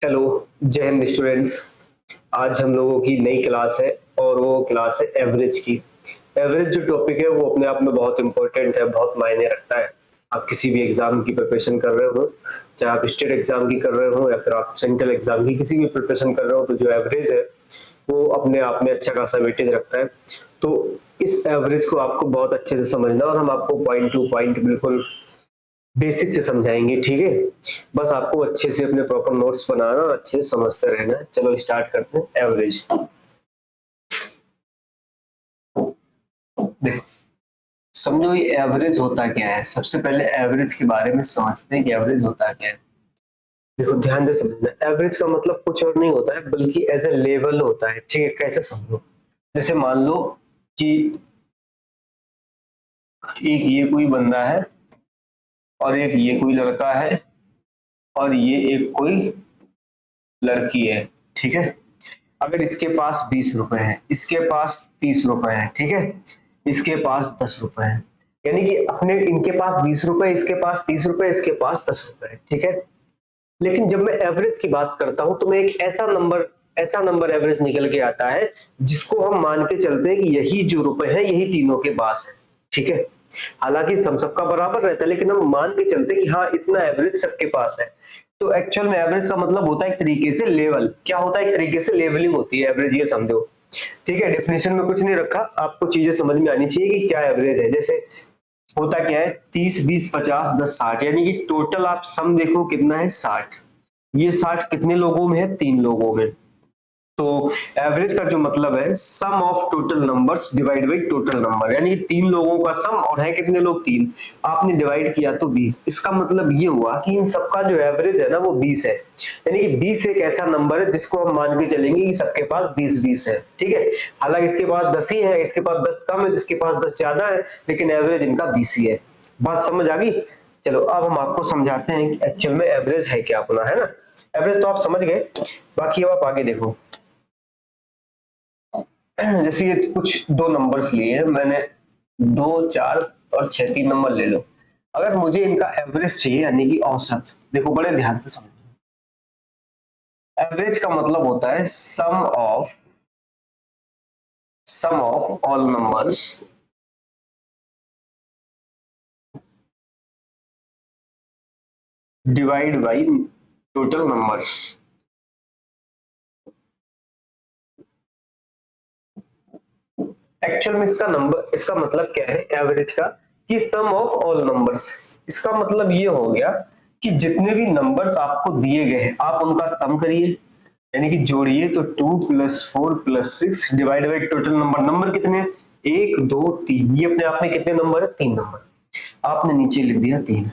Hello, जय Hind students. आज हम लोगों की नई क्लास है और वो क्लास है एवरेज की। एवरेज जो टॉपिक है वो अपने आप में बहुत इंपॉर्टेंट है, बहुत मायने रखता है। आप किसी भी एग्जाम की प्रिपरेशन कर रहे हो, चाहे आप स्टेट एग्जाम की कर रहे हो या फिर आप सेंट्रल एग्जाम की किसी भी प्रिपरेशन कर रहे हो, तो जो एवरेज है वो अपने आप में अच्छा खासा वेटेज रखता है। तो इस एवरेज को आपको बहुत अच्छे से समझना और हम आपको पॉइंट टू पॉइंट बिल्कुल बेसिक से समझाएंगे, ठीक है। बस आपको अच्छे से अपने प्रॉपर नोट्स बनाना और अच्छे से समझते रहना। चलो स्टार्ट करते हैं। एवरेज देखो, समझो ये एवरेज होता क्या है। सबसे पहले एवरेज के बारे में समझते हैं कि एवरेज होता क्या है। देखो ध्यान से समझना, एवरेज का मतलब कुछ और नहीं होता है बल्कि एज ए लेवल होता है, ठीक है। कैसे समझो, जैसे मान लो कि एक ये कोई बंदा है और एक ये कोई लड़का है और ये एक कोई लड़की है, ठीक है। अगर इसके पास 20 रुपए है, इसके पास 30 रुपए है, ठीक है, इसके पास 10 रुपए है, यानी कि अपने इनके पास 20 रुपए, इसके पास 30 रुपए, इसके पास 10 रुपए है, ठीक है। लेकिन जब मैं एवरेज की बात करता हूं तो मैं एक ऐसा नंबर एवरेज निकल के आता है जिसको हम मान के चलते हैं कि यही जो रुपए हैं यही तीनों के पास है, ठीक है। हालांकि हम सबका बराबर रहता है लेकिन हम मान के चलते हैं कि हाँ इतना एवरेज सबके पास है। तो एक्चुअल में एवरेज का मतलब होता है एक तरीके से लेवल। क्या होता है? एक तरीके से लेवलिंग होती है एवरेज, ये समझो, ठीक है। डेफिनेशन में कुछ नहीं रखा, आपको चीजें समझ में आनी चाहिए कि क्या एवरेज है। जैसे होता क्या है, 30 20 50 10 60, यानी कि टोटल आप सम देखो कितना है, 60। ये 60 कितने लोगों में है? 3 लोगों में। तो एवरेज का जो मतलब है sum of total numbers divide by total number, यानी 3 लोगों का सम, और है कितने लोग? 3। आपने डिवाइड किया तो 20। इसका मतलब ये हुआ कि इन सबका जो एवरेज है ना वो 20 है। यानी कि 20 एक ऐसा नंबर है जिसको हम मान के चलेंगे कि सबके पास 20 है, ठीक है। हालांकि इसके पास 10 ही है, इसके पास 10 कम है, इसके पास 10 ज्यादा है, लेकिन एवरेज इनका 20 ही है। बात समझ आ गई? चलो अब हम आपको समझाते हैं कि एक्चुअल में एवरेज है क्या अपना, है ना। एवरेज तो आप समझ गए, बाकी अब आप आगे देखो। जैसे ये कुछ दो नंबर्स लिए हैं मैंने, 2 4 और 6, 3 नंबर ले लो। अगर मुझे इनका एवरेज चाहिए यानी कि औसत, देखो बड़े ध्यान से समझो। एवरेज का मतलब होता है sum of all numbers divide by total numbers. Actual में इसका मतलब क्या है एवरेज का, कि सम ऑफ ऑल नंबर्स। इसका मतलब ये हो गया कि जितने भी नंबर्स आपको दिए गए हैं आप उनका सम करिए, यानी कि जोड़िए। तो 2 + 4 + 6 divide by total number. Number कितने हैं? 1 2 3। ये अपने आप में कितने नंबर है? 3 नंबर। आपने नीचे लिख दिया 3।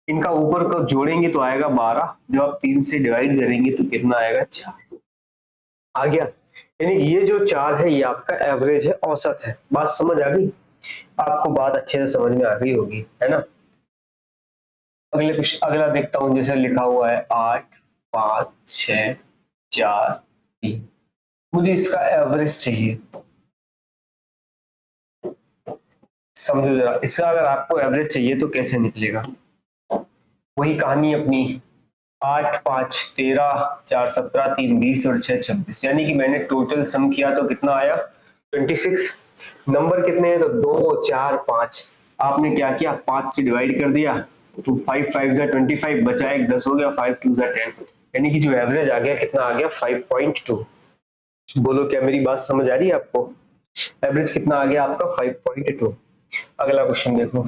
इनका ऊपर का जोड़ेंगे तो आएगा 12। जब आप 3 से डिवाइड करेंगे तो कितना आएगा? 4। आ गया। यानी ये जो 4 है ये आपका एवरेज है, औसत है। बात समझ आ गई? आपको बात अच्छे से समझ में आ गई होगी, है ना। अगला देखता हूं। जैसे लिखा हुआ है 8 5 6 4 3। मुझे इसका एवरेज चाहिए। समझो जरा, इसका अगर आपको एवरेज चाहिए तो कैसे निकलेगा? वही कहानी अपनी, 8 5 13 4 17 3 20 और 6 26, यानी कि मैंने टोटल सम किया तो कितना आया? 26। नंबर कितने हैं? तो 2 4 5। आपने क्या किया? 5 से डिवाइड कर दिया तो 5 5 जा 25, बचा एक 10 हो गया, 5 2 जा 10। यानी कि जो एवरेज आ गया कितना आ गया? 5.2। बोलो क्या मेरी बात समझ आ रही है आपको? एवरेज कितना आ गया आपका? 5.2। अगला क्वेश्चन देखो,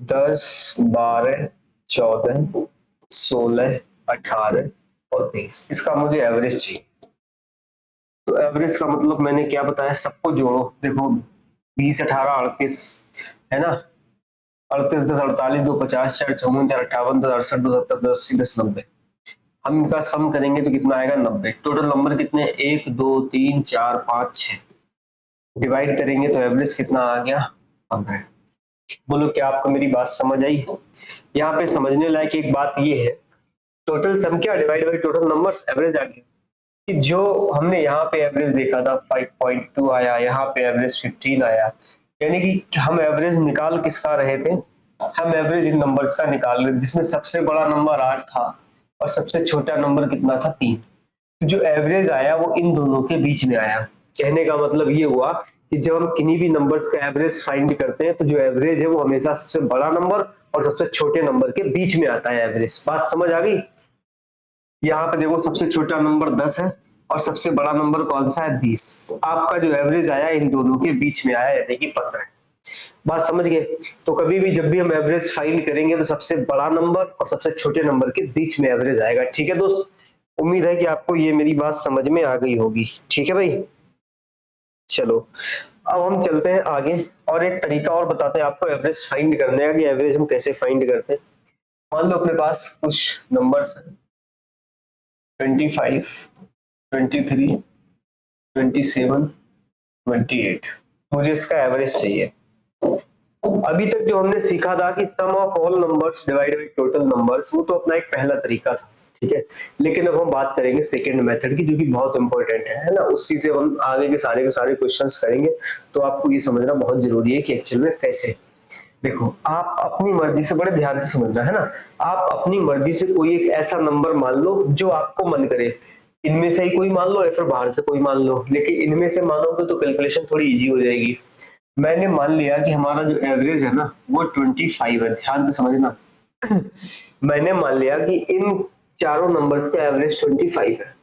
10 12 14 16 18 और 20। इसका मुझे एवरेज चाहिए। तो एवरेज का मतलब मैंने क्या बताया? सबको जोड़ो। देखो 20 18 38, है ना। 38 10 48 2 50 4 54 4 58 10 68 2 70 10 80 10 90। हम इनका सम करेंगे तो कितना आएगा? 90। टोटल नंबर कितने? 1 2 3 4 5 6। डिवाइड करेंगे तो एवरेज कितना आ गया? 15। बोलो क्या आपको मेरी बात समझ आई? यहाँ पे समझने लायक एक बात ये है, टोटल सम क्या divide by total numbers, average आ गया। कि जो हमने यहाँ पे एवरेज देखा था 5.2 आया, यहाँ पे एवरेज 15 आया, यानी कि हम एवरेज निकाल किसका रहे थे? हम एवरेज इन नंबर्स का निकाल रहे, जिसमें सबसे बड़ा नंबर 8 था, और सबसे छोटा नंबर कितना था 3। तो जो एवरेज आया वो इन दोनों के बीच में आया। कहने का मतलब ये हुआ कि जब हम किन्हीं भी नंबर्स का एवरेज फाइंड करते हैं तो जो एवरेज है वो हमेशा सबसे बड़ा नंबर और सबसे छोटे नंबर के बीच में आता है एवरेज। बात समझ आ गई? यहाँ पे देखो सबसे छोटा नंबर 10 है और सबसे बड़ा नंबर कौन सा है 20। आपका जो एवरेज आया इन दोनों के बीच में आया यानी कि 15। बात समझ गए? तो कभी भी जब भी हम एवरेज फाइंड करेंगे तो सबसे बड़ा नंबर और सबसे छोटे नंबर के बीच में एवरेज आएगा। ठीक है दोस्त, उम्मीद है कि आपको ये मेरी बात समझ में आ गई होगी। ठीक है भाई, चलो अब हम चलते हैं आगे और एक तरीका और बताते हैं आपको एवरेज फाइंड करने का कि एवरेज हम कैसे फाइंड करते हैं। मान लो अपने पास कुछ नंबर्स हैं 25, 23, 27, 28। मुझे इसका एवरेज चाहिए। अभी तक जो हमने सीखा था कि sum of all numbers divide by total numbers, वो तो अपना एक पहला तरीका था। ठीक है, लेकिन अब हम बात करेंगे सेकंड मेथड की, जो कि बहुत इंपॉर्टेंट है ना। उसी से हम आगे के सारे क्वेश्चंस करेंगे। तो आपको ये समझना बहुत जरूरी है कि एक्चुअल में कैसे। देखो, आप अपनी मर्जी से, बड़े ध्यान से समझना है ना, आप अपनी मर्जी से कोई एक ऐसा नंबर मान लो जो आपको मन करे। इनमें से ही कोई मान लो या फिर बाहर से कोई मान लो, लेकिन इनमें से मानोगे तो कैलकुलेशन थोड़ी इजी हो जाएगी। मैंने मान लिया कि हमारा जो एवरेज है ना वो 25 है। ध्यान से समझना। मैंने मान लिया कि इन चारों नंबर्स का एवरेज 25 है।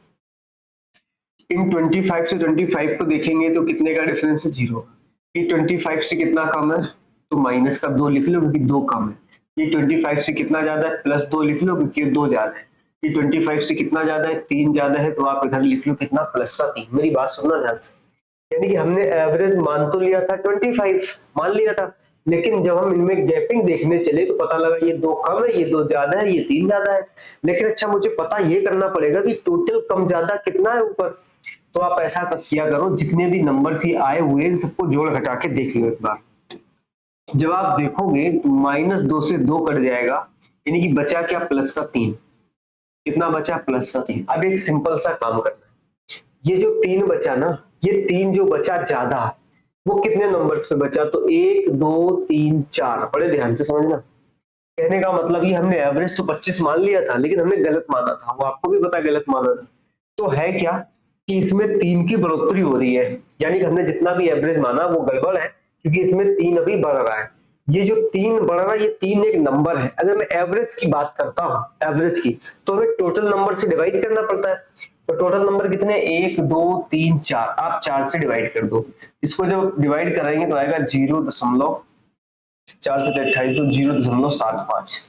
इन 25 से 25 को देखेंगे तो कितने का डिफरेंस है? 0। ये 25 से कितना कम है तो माइनस का 2 लिख लो क्योंकि 2 कम है। ये 25 से कितना ज्यादा है? प्लस 2 लिख लो क्योंकि 2 ज्यादा है। ये 25 से कितना ज्यादा है? 3 ज्यादा है, तो आप इधर लिख लो कितना? प्लस का 3। मेरी बात सुनना ध्यान से। यानी कि हमने एवरेज मान तो लिया था 25, मान लिया था, लेकिन जब हम इनमें गैपिंग देखने चले तो पता लगा ये 2 कम है, ये 2 ज्यादा है, ये 3 ज्यादा है। लेकिन अच्छा, मुझे पता ये करना पड़ेगा कि टोटल कम ज्यादा कितना है ऊपर। तो आप ऐसा किया करो, जितने भी नंबर्स ही आए हुए हैं सबको जोड़ घटा के देख लो एक बार। जब आप देखोगे तो -2 से 2 कट जाएगा, यानी कि बचा क्या? प्लस का 3। कितना बचा? प्लस का 3। अब एक सिंपल सा काम करना है, ये जो 3 बचा ना, ये 3 जो बचा ज्यादा, वो कितने नंबर्स पे बचा? तो 1, 2, 3, 4। बड़े ध्यान से समझना। कहने का मतलब ये हमने एवरेज तो 25 मान लिया था, लेकिन हमने गलत माना था, वो आपको भी पता गलत माना था। तो है क्या कि इसमें 3 की बढ़ोतरी हो रही है, यानी कि हमने जितना भी एवरेज माना वो गड़बड़ है, क्योंकि इसमें 3 अभी बढ़ रहा है। ये जो 3 बढ़ रहा है, ये 3 एक नंबर है। अगर मैं एवरेज की बात करता हूँ, एवरेज की, तो हमें टोटल नंबर से डिवाइड करना पड़ता है। तो टोटल नंबर कितने? 1, 2, 3, 4। आप 4 से डिवाइड कर दो। इसको जब डिवाइड कराएंगे तो आएगा 0.4 से 28, तो 0.75।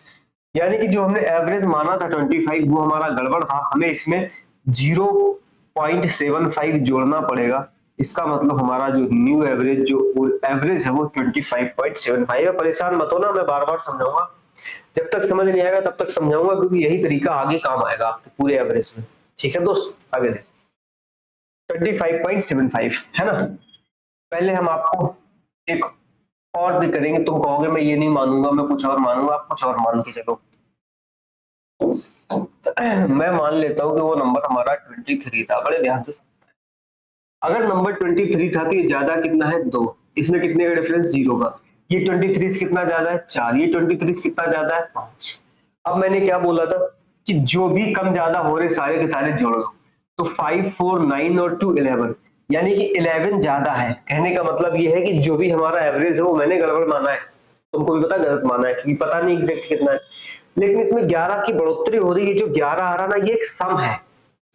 यानी कि जो हमने एवरेज माना था 25, वो हमारा गड़बड़ था। हमें इसमें 0.75 जोड़ना पड़ेगा। इसका मतलब हमारा जो न्यू एवरेज, जो एवरेज है वो 25.75 है। परेशान मत होना, मैं बार बार समझाऊंगा। जब तक समझ नहीं आएगा तब तक समझाऊंगा, क्योंकि यही तरीका आगे काम आएगा आपके पूरे एवरेज में। ठीक है दोस्त, आगे देख 25.75 है ना। पहले हम आपको एक और भी करेंगे। तुम कहोगे मैं ये नहीं मानूंगा, मैं कुछ और मानूंगा। आप कुछ और मान के चलो। मैं मान लेता हूं कि वो नंबर हमारा 23 था। बड़े ध्यान से, अगर नंबर 23 था तो ये ज्यादा कितना है? 2। इसमें कितने का डिफरेंस? 0 का। ये 23 से कितना ज्यादा है? 4। ये 23 से कितना ज्यादा है? 5। अब मैंने क्या बोला था कि जो भी कम ज्यादा हो रहे सारे के सारे जोड़ लो। तो 5, 4, 9 और 2 11, यानी कि 11 ज्यादा है। कहने का मतलब ये है कि जो भी हमारा एवरेज है वो मैंने गड़बड़ माना है, तुमको भी पता गलत माना है, क्योंकि पता नहीं एग्जैक्ट कितना है। लेकिन इसमें 11 की बढ़ोतरी हो रही है। जो 11 आ रहा ना, ये एक सम है,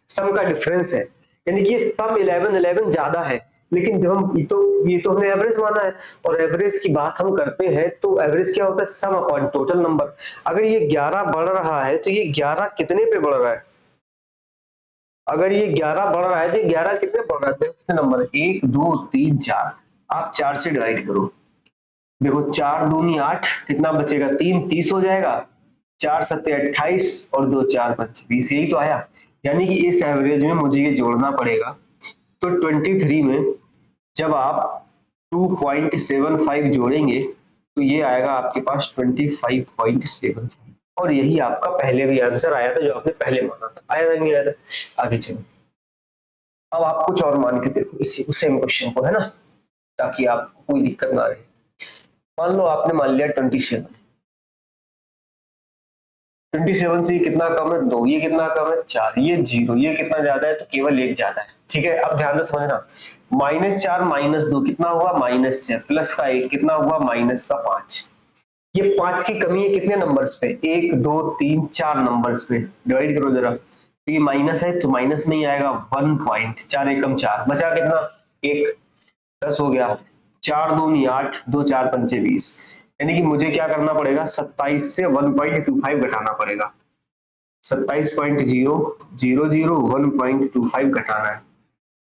सम का डिफरेंस है। यानी कि सम 11 ज्यादा है। लेकिन जब हम ये तो हमने एवरेज माना है, और एवरेज की बात हम करते हैं तो एवरेज क्या होता है? सम अपॉन टोटल नंबर। अगर ये 11 बढ़ रहा है तो ये 11 कितने पे बढ़ रहा है? अगर ये 11 बढ़ रहा है तो ये 11 कितने बढ़ रहा है? कितने नंबर है? 1, 2, 3, 4। आप 4 से डिवाइड करो। देखो 4 दूनी 8, कितना बचेगा? 3, 30 हो जाएगा। 4 सत्ते 28 और 2 4 5 20। यही तो आया। यानी कि इस एवरेज में मुझे ये जोड़ना पड़ेगा। तो 23 में जब आप 2.75 जोड़ेंगे तो ये आएगा आपके पास 25.75। और यही आपका पहले भी आंसर आया था, जो आपने पहले माना था। आया था नहीं आया था? आगे चलो, अब आप कुछ और मान के देखो इसी सेम क्वेश्चन को, है ना, ताकि आपको कोई दिक्कत ना रहे। मान लो आपने मान लिया 27। 27 से कितना कम है 2, ये कितना कम है 4, ये 0, ये कितना ज्यादा है तो केवल 1 ज्यादा है। ठीक है, अब ध्यान से समझना, -4 -2 कितना हुआ -6, प्लस का 1 कितना हुआ -5। ये 5 की कमी है कितने नंबर्स पे, 1 2 3 4 नंबर्स पे। डिवाइड करो जरा, ये माइनस है तो माइनस में ही आएगा 1 पॉइंट, 4 एकम 4, बचा कितना 1, 10 हो गया, 4 दूनी 8, 2 4 पंचे 20, यानी कि मुझे क्या करना पड़ेगा 27 से 1.25 घटाना पड़ेगा। 27.000 1.25 घटाना है।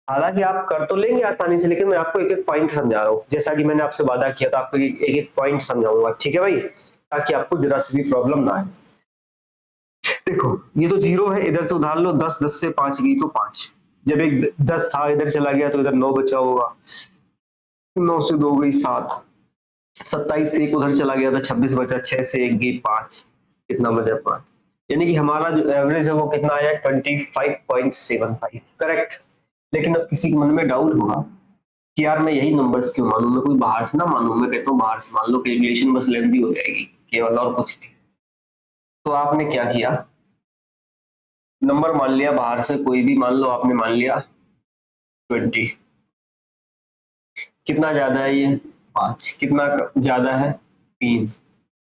हालांकि आप कर तो लेंगे आसानी से, लेकिन मैं आपको एक एक पॉइंट समझा रहा हूँ, जैसा कि मैंने आपसे वादा किया था आपको एक एक पॉइंट समझाऊंगा। ठीक है भाई, ताकि आपको जरा सी भी प्रॉब्लम ना आए। देखो ये तो 0 है, इधर से उधार लो, 10 10 से 5 गई तो 5, जब एक 10 था इधर चला गया तो इधर 9 बचा होगा, 9 से 2 गई 7, 27 से 1 उधर चला गया था 26 बचा, 6 से 1 गई 5, कितना बचा 5, यानी कि हमारा जो एवरेज है वो कितना आया 25.75, करेक्ट। लेकिन अब किसी के मन में डाउट होगा कि यार मैं यही नंबर्स क्यों मानूं, मैं कोई बाहर से ना मानूं। मैं कहता हूँ बाहर से मान लो, कैलकुलेशन बस लेंथी हो जाएगी केवल, और कुछ नहीं। तो आपने क्या किया, नंबर मान लिया बाहर से कोई भी, मान लो आपने मान लिया 20, कितना ज्यादा है ये 5, कितना ज्यादा है 3,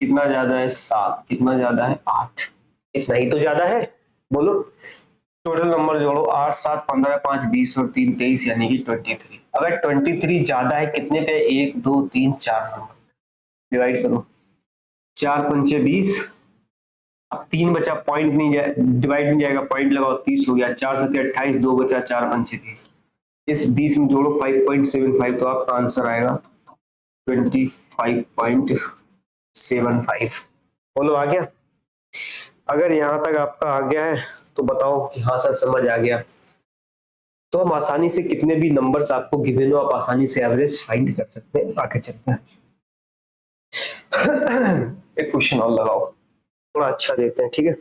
कितना ज्यादा है 7, कितना ज्यादा है 8, इतना ही तो ज्यादा है। बोलो टोटल नंबर जोड़ो, 8 7 15 5 20 और 3 23, यानी कि 23। अगर 23 ज्यादा है कितने पे, 1 2 3 4 नंबर, डिवाइड करो, 4 पंचे 20, अब 3 बचा, पॉइंट नहीं जाए, डिवाइड नहीं जाएगा, पॉइंट लगाओ, 30 हो गया, 4 7 28, 2 बचा, 4 पंचे 20, इस 20 में जोड़ो 5.75, तो आपका आंसर आएगा 25.75। बोलो आ गया? अगर यहां तक आपका आ गया है तो बताओ कि हाँ सर समझ आ गया। तो हम आसानी से कितने भी नंबर्स आपको गिवन हो, आप आसानी से एवरेज फाइंड कर सकते हैं। आगे चलते हैं, एक क्वेश्चन और लगाओ, थोड़ा अच्छा देते हैं, ठीक है।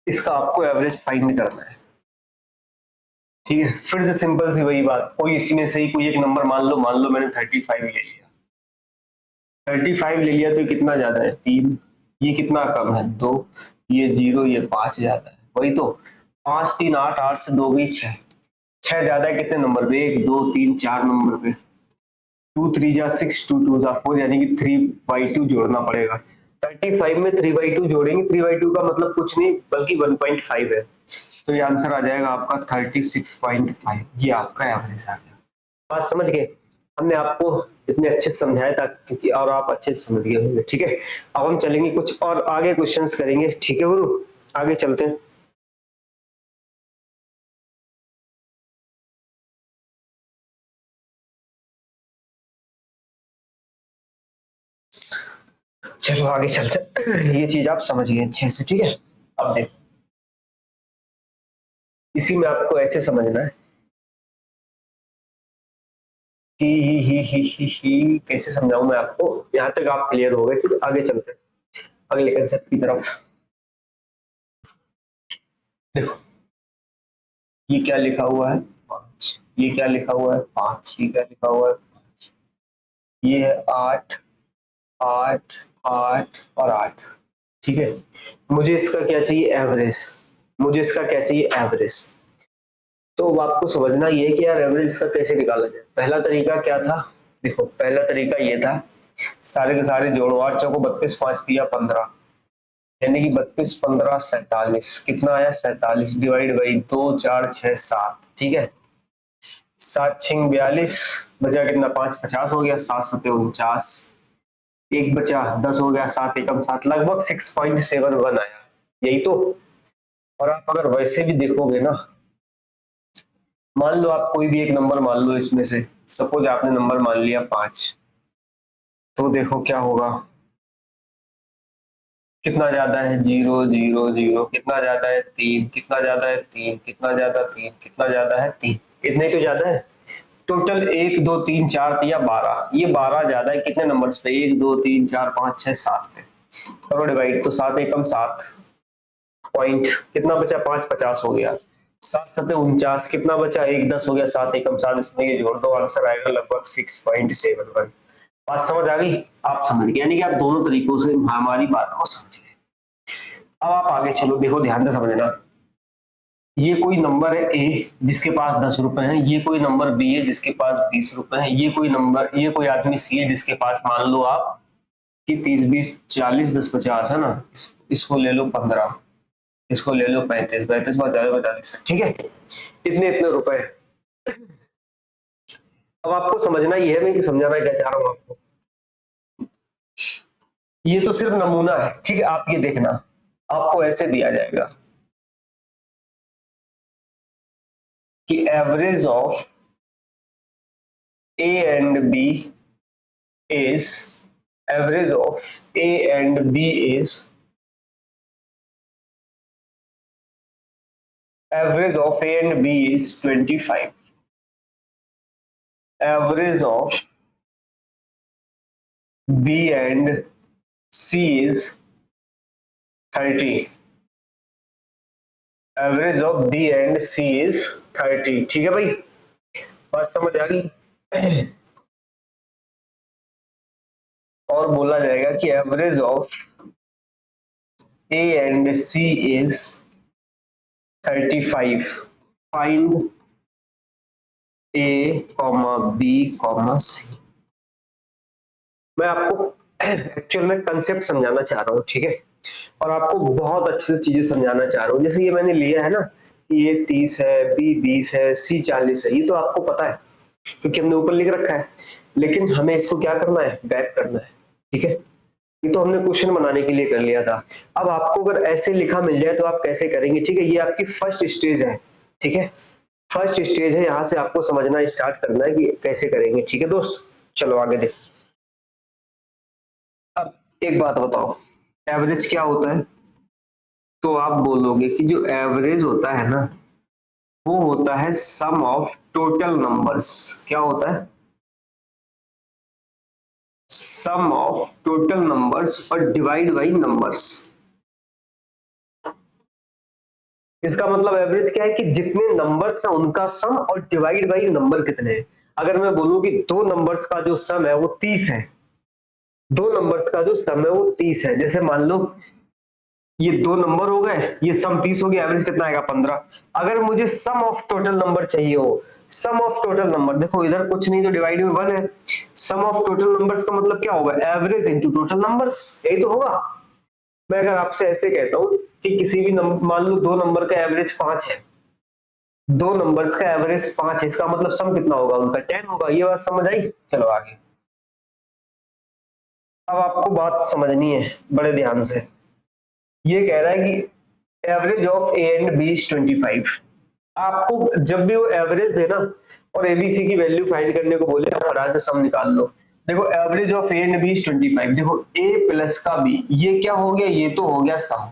इसका आपको एवरेज फाइंड करना है, ठीक है। फिर से सिंपल सी वही बात, कोई इसी में से ही कोई एक नंबर मान लो मैंने 35 ले लिया, 35 ले लिया तो कितना ज्यादा है 3, ये कितना कम है 2, ये 0, ये 5 ज्यादा है, वही तो 5 3 8, 8 से 2 गई 6, 6 ज्यादा है कितने नंबर पे, 1 2 3 4 नंबर पे, 2 3 जा 6 2 2 जा 4, यानी कि 3/2 जोड़ना पड़ेगा। 35 में 3/2 जोड़ेंगे, 3/2 का मतलब कुछ नहीं बल्कि 1.5 है, तो ये आंसर आ जाएगा आपका 36.5। ये आपका एवरेज आ गया। बात समझ गए? हमने आपको इतने अच्छे से समझाया था क्योंकि, और आप अच्छे से समझ गए होंगे, ठीक है। अब हम चलेंगे कुछ और आगे क्वेश्चंस करेंगे, ठीक है गुरु, आगे चलते हैं। चलो आगे चलते हैं, ये चीज आप समझ गए अच्छे से, ठीक है। अब देखो, इसी में आपको ऐसे समझना है ही कैसे समझाऊं मैं आपको, यहाँ तक आप क्लियर हो गए, ठीक है। आगे चलते हैं अगले कंसेप्ट की तरफ। देखो ये क्या लिखा हुआ है 5, ये क्या लिखा हुआ है 5, ये क्या लिखा हुआ है 5, ये है 8 8 8 और 8, ठीक है। मुझे इसका क्या चाहिए एवरेज, मुझे इसका क्या चाहिए एवरेज। तो आपको समझना ये है कि यार एवरेज इसका कैसे निकाला जाए। पहला तरीका क्या था, देखो पहला तरीका ये था, सारे के सारे जोड़ो, 8 चौको 32, 5 दिया 15, यानी कि 32 15 47, कितना आया 47, डिवाइड बाई 2 4 6 7, ठीक है। 7 6 42, बचा कितना 5 50 हो गया, 7 7 49, एक बचा 10 हो गया, 7 एकम 7, लगभग 6.71 आया, यही तो। और आप अगर वैसे भी देखोगे ना, मान लो आप कोई भी एक नंबर मान लो इसमें से, सपोज आपने नंबर मान लिया 5, तो देखो क्या होगा, कितना ज्यादा है 0 0 0, कितना ज्यादा है 3, कितना ज्यादा है 3, कितना ज्यादा 3, कितना ज्यादा है 3, इतना ही तो ज्यादा है। टोटल 1 2 3 4 दिया 12, ये 12 ज्यादा है कितने नंबर्स पे, 1 2 3 4 5 6 7 पे, करो डिवाइड, तो 7 एकम 7 पॉइंट कितना बचा 550 हो गया, 7 7 49 कितना बचा 1 10 हो गया, 7 एकम 7 इसमें ये जोड़ दो, आंसर आएगा लगभग 6.71। बात समझ आ गई? आप समझ गए, यानी कि आप दोनों तरीकों से हमारी बात को समझ गए। अब आप आगे चलो, देखो ध्यान से समझना, ये कोई नंबर है ए जिसके पास 10 रुपए हैं, ये कोई नंबर बी है जिसके पास 20 रुपए हैं, ये कोई आदमी सी है जिसके पास मान लो आप कि 30 20 40 10 50 है ना, इसको ले लो 15, इसको ले लो 35 35 45, ठीक है, इतने इतने रुपए। अब आपको समझना ये है, मैं कि समझाना क्या चाह रहा हूं आपको, ये तो सिर्फ नमूना है, ठीक है। आप ये देखना, आपको ऐसे दिया जाएगा कि average of A and B is average of A and B is average of A and B is 25, average of B and C is 30, average of B and C is 30, ठीक है भाई, बात समझ आ गई। और बोला जाएगा कि average of A and C is 35, find A, B, C। मैं आपको एक्चुअल में कंसेप्ट समझाना चाह रहा हूँ, ठीक है, और आपको बहुत अच्छे से चीजें समझाना चाह रहा हूँ। जैसे ये मैंने लिया है ना, ये 30 है, B 20 है, C 40 है, ये तो आपको पता है क्योंकि हमने ऊपर लिख रखा है, लेकिन हमें इसको क्या करना है, गायब करना है, ठीक है। ये तो हमने क्वेश्चन बनाने के लिए कर लिया था। अब आपको अगर ऐसे लिखा मिल जाए तो आप कैसे करेंगे, ठीक है, ये आपकी फर्स्ट स्टेज है, ठीक है, फर्स्ट स्टेज है, यहां से आपको समझना स्टार्ट करना है कि कैसे करेंगे, ठीक है दोस्त। चलो आगे देखो। अब एक बात बताओ, एवरेज क्या होता है? तो आप बोलोगे कि जो एवरेज होता है ना, वो होता है सम ऑफ टोटल नंबर्स। क्या होता है? सम ऑफ टोटल नंबर्स और डिवाइड बाई नंबर्स। इसका मतलब एवरेज क्या है कि जितने नंबर्स हैं उनका सम और डिवाइड बाई नंबर कितने हैं। अगर मैं बोलूं कि दो नंबर्स का जो सम है वो 30 है, दो नंबर्स का जो सम है वो 30 है, जैसे मान लो ये दो नंबर हो गए, ये सम 30 हो गया, एवरेज कितना आएगा 15। अगर मुझे सम ऑफ टोटल नंबर चाहिए हो, सम ऑफ टोटल नंबर, देखो इधर कुछ नहीं तो डिवाइड में 1 है, सम ऑफ टोटल नंबर्स का मतलब क्या होगा, एवरेज इनटू टोटल नंबर्स, यही तो होगा। मैं अगर आपसे ऐसे कहता हूं कि किसी भी मान लो दो नंबर का एवरेज 5 है, दो नंबर्स का एवरेज 5 है, इसका मतलब सम कितना होगा उनका 10 होगा। ये बात समझ आई? चलो आगे। अब आपको बात समझनी है बड़े ध्यान से। ये कह रहा है कि average of A and B is 25। आपको जब भी वो एवरेज देना और एबीसी की वैल्यू फाइंड करने को बोले, आप फटाक से सम निकाल लो। देखो average of A and B is 25, देखो ए प्लस का बी, ये क्या हो गया, ये तो हो गया सम।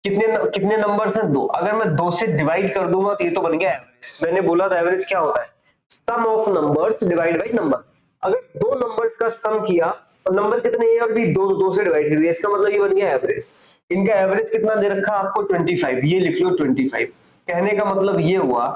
कितने नंबर्स हैं? दो। अगर मैं दो से डिवाइड कर दूंगा तो ये तो बन गया एवरेज। मैंने बोला था एवरेज क्या होता है, sum of numbers divide by number. अगर दो नंबर्स का सम किया और नंबर कितने हैं और भी दो से डिवाइड कर दिया, इसका मतलब ये बन गया एवरेज। इनका एवरेज कितना दे रखा आपको 25, ये लिख लो 25। कहने का मतलब ये हुआ,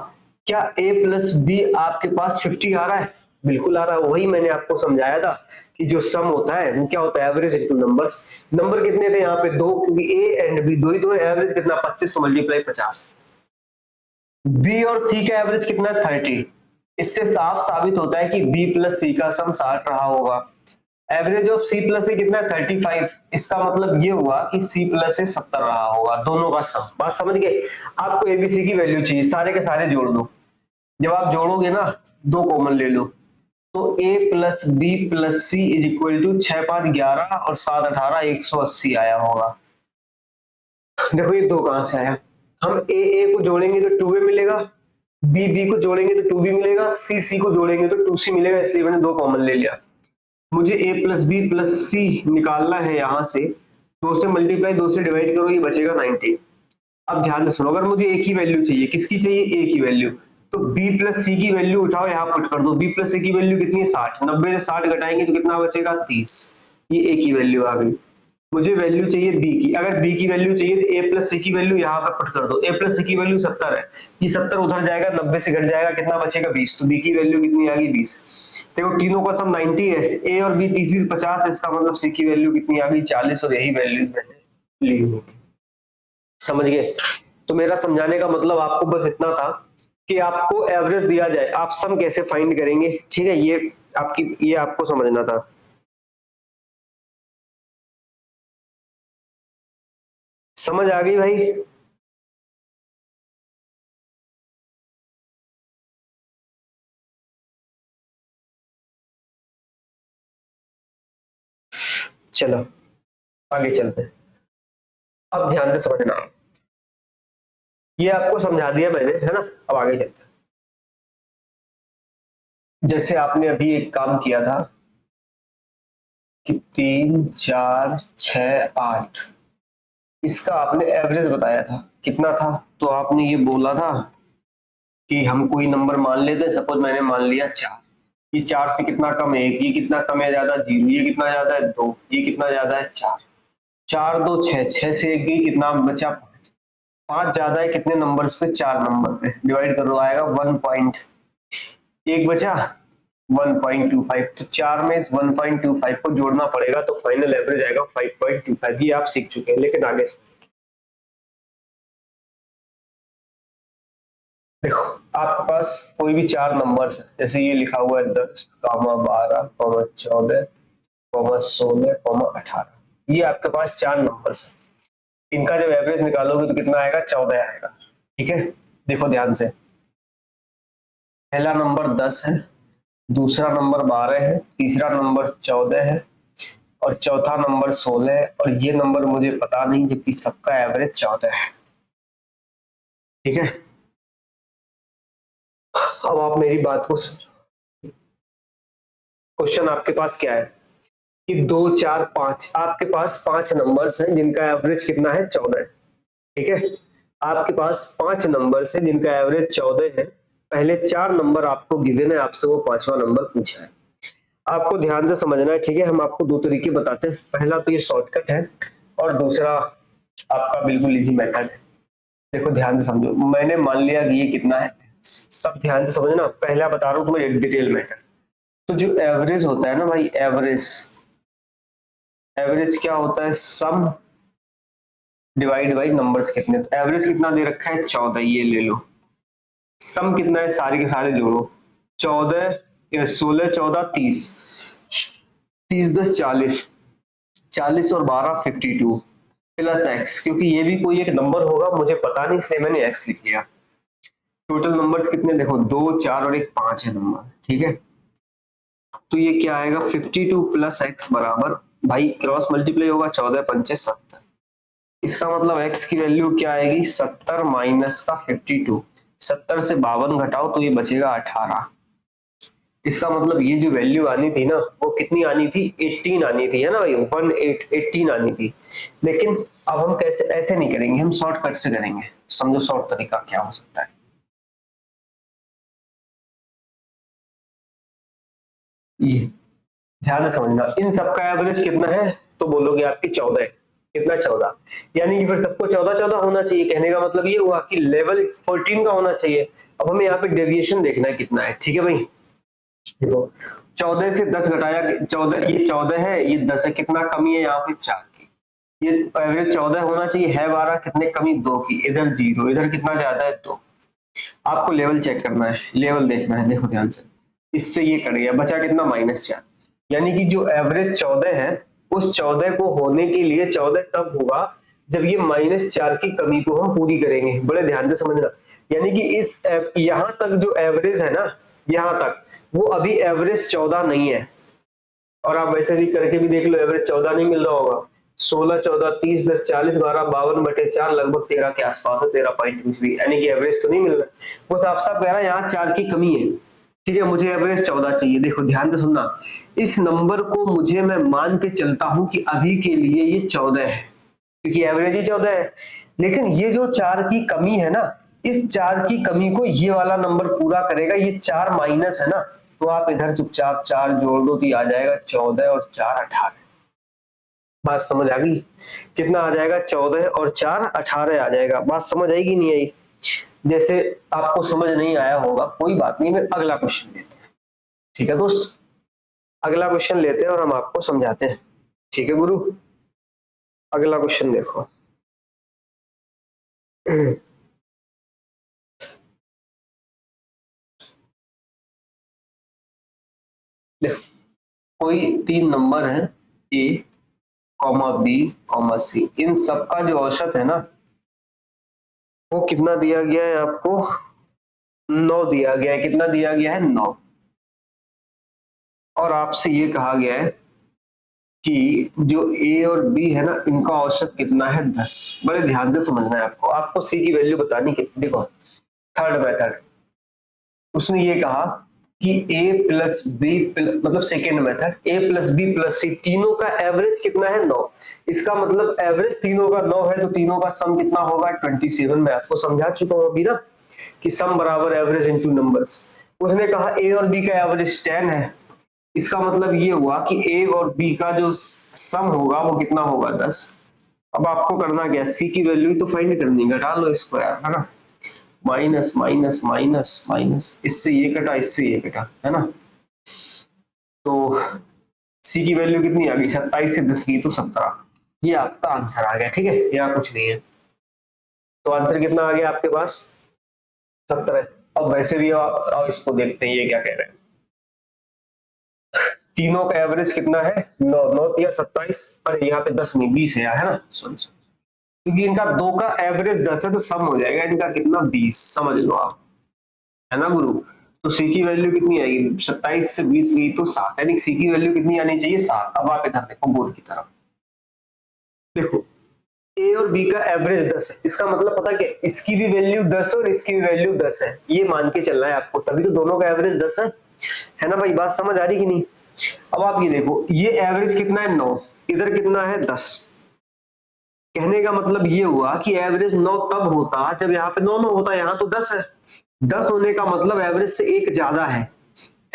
क्या a प्लस बी आपके पास 50 आ रहा है? बिल्कुल आ रहा है। वही मैंने आपको समझाया था कि जो सम होता है वो क्या होता है, एवरेज इनटू नंबर्स। नंबर कितने थे यहाँ पे? दो, क्योंकि a एंड b दो ही दो है। एवरेज कितना 25 तो मल्टीप्लाई 50। b और c का एवरेज कितना है 30। इससे साफ साबित होता है कि b प्लस c का सम 60 रहा होगा। एवरेज ऑफ C प्लस से कितना है 35। इसका मतलब ये हुआ कि C प्लस से 70 रहा होगा, दोनों का सम। बात समझ गए? आपको एबीसी की वैल्यू चाहिए, सारे के सारे जोड़ दो। जब आप जोड़ोगे ना, दो कॉमन ले लो, तो A plus B plus C is equal to 6 5 11 और 7 18 180 आया होगा। देखो ये दो कहां से आया, हम A को जोड़ेंगे तो 2A मिलेगा, B को जोड़ेंगे तो 2B मिलेगा, C को जोड़ेंगे तो 2C मिलेगा, इसलिए मैंने दो कॉमन ले लिया। मुझे a प्लस बी प्लस सी निकालना है, यहां से दो से मल्टीप्लाई दो से डिवाइड करो, ये बचेगा 90। अब ध्यान से सुनो, अगर मुझे एक ही वैल्यू चाहिए, किसकी चाहिए? a की वैल्यू, तो b प्लस सी की वैल्यू उठाओ, यहाँ पुट कर दो। b प्लस सी की वैल्यू कितनी है 60, 90 से 60 घटाएंगे तो कितना बचेगा 30। ये a की वैल्यू आ गई। मुझे वैल्यू चाहिए बी की। अगर बी की वैल्यू चाहिए तो ए प्लस सी की वैल्यू यहाँ पे पुट कर दो। ए प्लस सी की वैल्यू 70 है, ये 70 उधर जाएगा, 90 से घट जाएगा, कितना बचेगा 20। तो बी की वैल्यू कितनी आ गई 20। देखो तीनों का सम 90 है, ए और बी 30 50 है, इसका मतलब सी की वैल्यू कितनी आ गई 40, और यही वैल्यू मैंने ली हुई। समझ गए? तो मेरा समझाने का मतलब आपको बस इतना था कि आपको एवरेज दिया जाए, आप सम कैसे फाइंड करेंगे, ठीक है, ये आपको समझना था। समझ आ गई भाई? चलो आगे चलते हैं। अब ध्यान से समझना, ये आपको समझा दिया मैंने, है ना। अब आगे चलते हैं। जैसे आपने अभी एक काम किया था कि 3 4 6 8, इसका आपने एवरेज बताया था, कितना था? तो आपने ये बोला था कि हम कोई नंबर मान लेते हैं, सपोज मैंने मान लिया 4, ये 4 से कितना कम है 1, ये कितना कम है ज्यादा 0, ये कितना ज्यादा है 2, ये कितना ज्यादा है 4, 4 2 6, 6 से 1 गई, कितना बचा 5, 5 ज्यादा है कितने नंबर्स पे? 4 नंबर पे, डिवाइड करो आएगा 1 बचा 1.25। तो 4 में इस 1.25 को जोड़ना पड़ेगा, तो फाइनल एवरेज आएगा 5.25। ये आप सीख चुके हैं, लेकिन आगे से देखो, आपके पास कोई भी 4 नंबर्स है, जैसे ये लिखा हुआ है 10, 12, 14, 16, 18, ये आपके पास 4 नंबर्स है। इनका जब एवरेज निकालोगे तो कितना आएगा? 14 आएगा। ठीक है, देखो ध्यान से, पहला नंबर 10 है, दूसरा नंबर 12 है, तीसरा नंबर 14 है, और चौथा नंबर 16 है, और ये नंबर मुझे पता नहीं, जबकि सबका एवरेज 14 है। ठीक है, अब आप मेरी बात को समझो। क्वेश्चन आपके पास क्या है कि 2 4 5, आपके पास 5 नंबर्स हैं जिनका एवरेज कितना है? 14 है। ठीक है, आपके पास 5 नंबर्स हैं जिनका एवरेज 14 है। पहले 4 नंबर आपको गिवन है, आपसे वो 5वां नंबर पूछा है। आपको ध्यान से समझना है, ठीक है। हम आपको 2 तरीके बताते हैं, पहला तो ये शॉर्टकट है, और दूसरा आपका बिल्कुल इजी मेथड है। देखो ध्यान से समझो, मैंने मान लिया कि ये कितना है, सब ध्यान से समझना। पहला बता रहा हूं तुम्हें डिटेल मेथड। तो जो एवरेज होता है ना भाई, एवरेज एवरेज क्या होता है? सम डिवाइड बाई नंबर्स कितने। तो एवरेज कितना दे रखा है? 14, ये ले लो। सम कितना है? सारे के सारे जोड़ो, 14 16 14 30, 30 10 40, 40 और 12 52 प्लस एक्स, क्योंकि ये भी कोई एक नंबर होगा, मुझे पता नहीं इसलिए मैंने एक्स लिख लिया। टोटल नंबर्स कितने? देखो 2 4 और 1 5 है नंबर। ठीक है, तो ये क्या आएगा? 52 प्लस एक्स बराबर, भाई क्रॉस मल्टीप्लाई होगा, 14 पंचे 70। इसका मतलब एक्स की वैल्यू क्या आएगी? 70 माइनस का 52, 70 से 52 घटाओ तो ये बचेगा 18। इसका मतलब ये जो वैल्यू आनी थी ना, वो कितनी आनी थी? 18 आनी थी, है ना भाई, 18 आनी थी। लेकिन अब हम कैसे, ऐसे नहीं करेंगे, हम शॉर्टकट से करेंगे। समझो शॉर्ट तरीका क्या हो सकता है। ये ध्यान से समझना, इन सबका एवरेज कितना है? तो बोलोगे आपकी 14 है। कितना? 14। यानी कि फिर सबको 14 14 होना चाहिए। कहने का मतलब ये हुआ कि लेवल 14 का होना चाहिए। अब हमें यहाँ पे डेविएशन देखना है कितना है। ठीक है भाई, देखो 14 से 10 घटाया, 14, ये 14 है, ये 10 है, कितना कमी है यहाँ पे? 4 की। ये एवरेज 14 होना चाहिए, है 12, कितने कमी? 2 की। इधर 0, इधर कितना ज्यादा है? 2। आपको लेवल चेक करना है, लेवल देखना है। देखो ध्यान से, इससे ये कट गया, बचा कितना? -4। यानी कि जो एवरेज 14 है, उस 14 को होने के लिए 14 तब होगा जब ये -4 की कमी को हम पूरी करेंगे। बड़े ध्यान से समझना, यानी कि इस यहां तक जो एवरेज है ना, यहां तक, वो अभी एवरेज 14 नहीं है। और आप वैसे भी करके भी देख लो, एवरेज 14 नहीं मिल रहा होगा। 16 14 30 10 40 12 52/4, लगभग 13 के आसपास है, 13 पॉइंट कुछ भी, यानी कि एवरेज तो नहीं मिल रहा। वो साफ साफ कह रहा है यहाँ 4 की कमी है। ठीक है, मुझे एवरेज 14 चाहिए। देखो ध्यान से सुनना, इस नंबर को मुझे, मैं मान के चलता हूं कि अभी के लिए ये 14 है, क्योंकि एवरेज ही 14 है। लेकिन ये जो 4 की कमी है ना, इस 4 की कमी को ये वाला नंबर पूरा करेगा। ये 4 माइनस है ना, तो आप इधर चुपचाप 4 जोड़ दो तो ये आ जाएगा 14 और 4 18। बात समझ आ गई? कितना आ जाएगा? 14 और 4 18 आ जाएगा। बात समझ आएगी नहीं आई? जैसे आपको समझ नहीं आया होगा कोई बात नहीं, मैं अगला क्वेश्चन लेते हैं। ठीक है दोस्त, अगला क्वेश्चन लेते हैं और हम आपको समझाते हैं। ठीक है गुरु, अगला क्वेश्चन देखो। देखो, कोई 3 नंबर है ए कॉमा बी कॉमा सी, इन सबका जो औसत है ना वो कितना दिया गया है आपको? 9 दिया गया है। कितना दिया गया है? 9। और आपसे ये कहा गया है कि जो ए और बी है ना इनका औसत कितना है? 10। बड़े ध्यान से समझना है आपको। आपको सी की वैल्यू बतानी कितनी? देखो, थर्ड मेथड, उसने ये कहा कि ए प्लस बी मतलब सेकेंड मेथड, ए प्लस बी प्लस सी तीनों का एवरेज कितना है? 9। इसका मतलब एवरेज तीनों का 9 है तो तीनों का सम कितना होगा? 27। मैं आपको समझा चुका हूं अभी ना कि सम बराबर एवरेज इनटू नंबर्स। उसने कहा ए और बी का एवरेज 10 है, इसका मतलब ये हुआ कि ए और बी का जो सम होगा वो कितना होगा? 10। अब आपको करना क्या? सी की वैल्यू तो फाइंड करनी है, घटा लो इसको यार, है ना। माइनस माइनस माइनस माइनस, इससे ये कटा इससे ये कटा, है ना। तो सी की वैल्यू कितनी आ गई? 27 से 10 की तो 17। ये आपका आंसर आ गया। ठीक है, यहाँ कुछ नहीं है। तो आंसर कितना आ गया आपके पास? 17। अब वैसे भी अब इसको देखते हैं ये क्या कह रहे हैं। तीनों का एवरेज कितना है? 9। 9 या 27, अरे यहाँ पे 10 नहीं 20 है ना, सॉरी, क्योंकि इनका दो का एवरेज 10 है तो सम हो जाएगा इनका कितना? 20। समझ लो आप, है ना गुरु। तो सी की वैल्यू कितनी आएगी? 27 से 20 गई तो 7, यानी सी की वैल्यू कितनी आनी चाहिए? 7। अब आप इधर देखो बोर्ड की तरफ, देखो ए और बी का एवरेज 10 है, इसका मतलब पता क्या? इसकी भी वैल्यू 10 और इसकी भी वैल्यू 10 है, ये मान के चलना है आपको, तभी तो दोनों का एवरेज 10 है ना भाई। बात समझ आ रही कि नहीं? अब आप ये देखो, ये एवरेज कितना है? 9। इधर कितना है? 10। कहने का मतलब ये हुआ कि एवरेज 9 तब होता जब यहाँ पे 9 9 होता, यहाँ तो 10 है। 10 होने का मतलब एवरेज से एक ज्यादा है।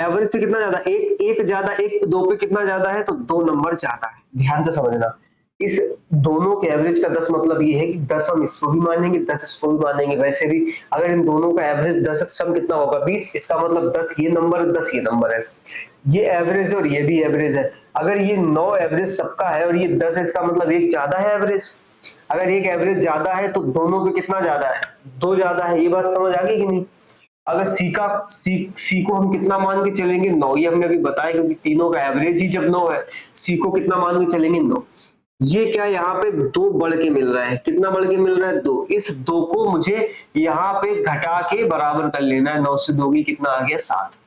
एवरेज से कितना ज्यादा? एक। एक ज्यादा, एक दो पे कितना ज्यादा है? तो 2 नंबर ज्यादा है। ध्यान से समझना, इस दोनों के एवरेज का 10 मतलब ये है कि 10 हम इसको भी मानेंगे 10 इसको भी मानेंगे। वैसे भी अगर इन दोनों का एवरेज 10 सम कितना होगा? 20। इसका मतलब 10 ये नंबर 10 ये नंबर है, ये एवरेज और ये भी एवरेज है। अगर ये 9 एवरेज सबका है और ये 10 है, इसका मतलब एक ज्यादा है एवरेज। अगर एक एवरेज ज्यादा है तो दोनों पे कितना ज्यादा है? 2 ज्यादा है। ये बात समझ आ गई कि नहीं? अगर सी को हम कितना मान के चलेंगे? 9। ये हमने अभी बताया क्योंकि तीनों का एवरेज ही जब 9 है, सी को कितना मान के चलेंगे? 9। ये क्या यहाँ पे 2 बढ़ के मिल रहा है? कितना बढ़ के मिल रहा है? 2। इस 2 को मुझे यहाँ पे घटा के बराबर कर लेना है। 9 से 2 की कितना आ गया? 7।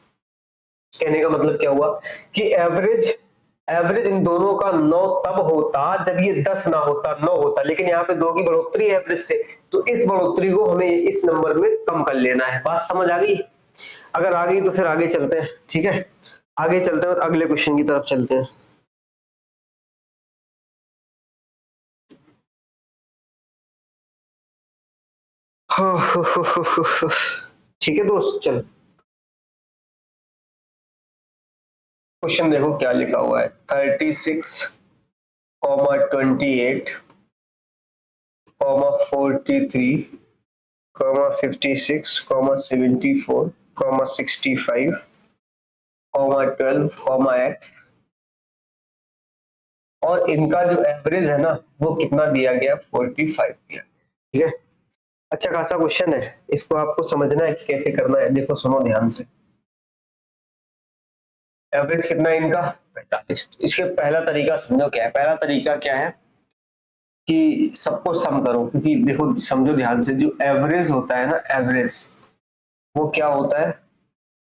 कहने का मतलब क्या हुआ कि एवरेज एवरेज इन दोनों का 9 तब होता जब ये 10 ना होता, 9 होता, लेकिन यहाँ पे 2 की बढ़ोतरी है एवरेज से, तो इस बढ़ोतरी को हमें इस नंबर में कम कर लेना है। बात समझ आ गई? अगर आ गई तो फिर आगे चलते हैं। ठीक है, आगे चलते हैं और अगले क्वेश्चन की तरफ चलते हैं। ठीक है दोस्त, चलो क्वेश्चन देखो क्या लिखा हुआ है। 36, 28, 43, 56, 74, 65, 12, x, और इनका जो एवरेज है ना वो कितना दिया गया? 45 दिया। ठीक है, अच्छा खासा क्वेश्चन है, इसको आपको समझना है कि कैसे करना है। देखो सुनो ध्यान से, एवरेज कितना है इनका? 45। इसके पहला तरीका समझो क्या है। पहला तरीका क्या है कि सबको सम करो, क्योंकि देखो समझो ध्यान से, जो एवरेज होता है ना, एवरेज वो क्या होता है?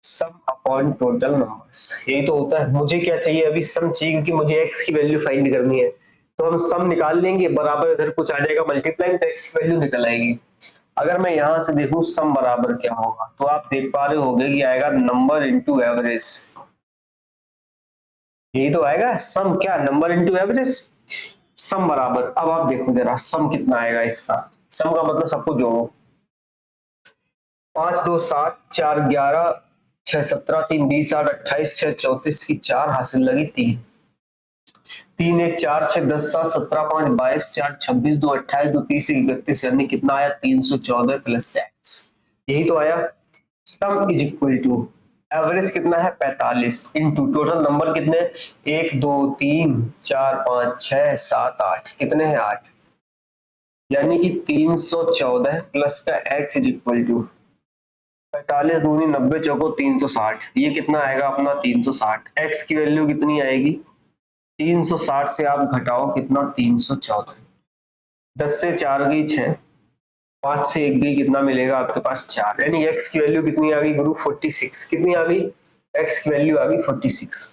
सम अपॉन टोटल नंबर्स, यही तो होता है। मुझे क्या चाहिए अभी? सम चाहिए, क्योंकि मुझे एक्स की वैल्यू फाइंड करनी है। तो हम सम निकाल लेंगे, बराबर इधर कुछ आ जाएगा मल्टीप्लाई, तो एक्स वैल्यू निकल आएगी। अगर मैं यहां से देखूं सम बराबर क्या होगा, तो आप देख पा रहे होगे कि आएगा नंबर इंटू एवरेज। यही तो आएगा सम, क्या? Number into average. सम बराबर, अब आप देखो जरा सम कितना आएगा इसका। सम का मतलब सबको जोड़ो। 5 2 7 4 11 6 17 3 20 8 28 6 34 की 4 हासिल लगी 3। 3 1 4 6 10 7 17 5 22 4 26 2 28 2 30 31 यानी कितना आया 314 प्लस टैक्स, यही तो आया। Sum is equal to average कितना है 45 इनटू टोटल नंबर कितने 1 2 3 4 5 6 7 8 कितने हैं 8, यानी कि 314 प्लस का x इज इक्वल टू 45 दूनी 90 चौको 360, ये कितना आएगा अपना 360। x की वैल्यू कितनी आएगी 360 से आप घटाओ कितना 314, 10 से 4 गई 6, 5 से 1 गई कितना मिलेगा आपके पास 4, यानी x की वैल्यू कितनी आ गई गुरु 46, कितनी आ गई x की वैल्यू आ गई 46।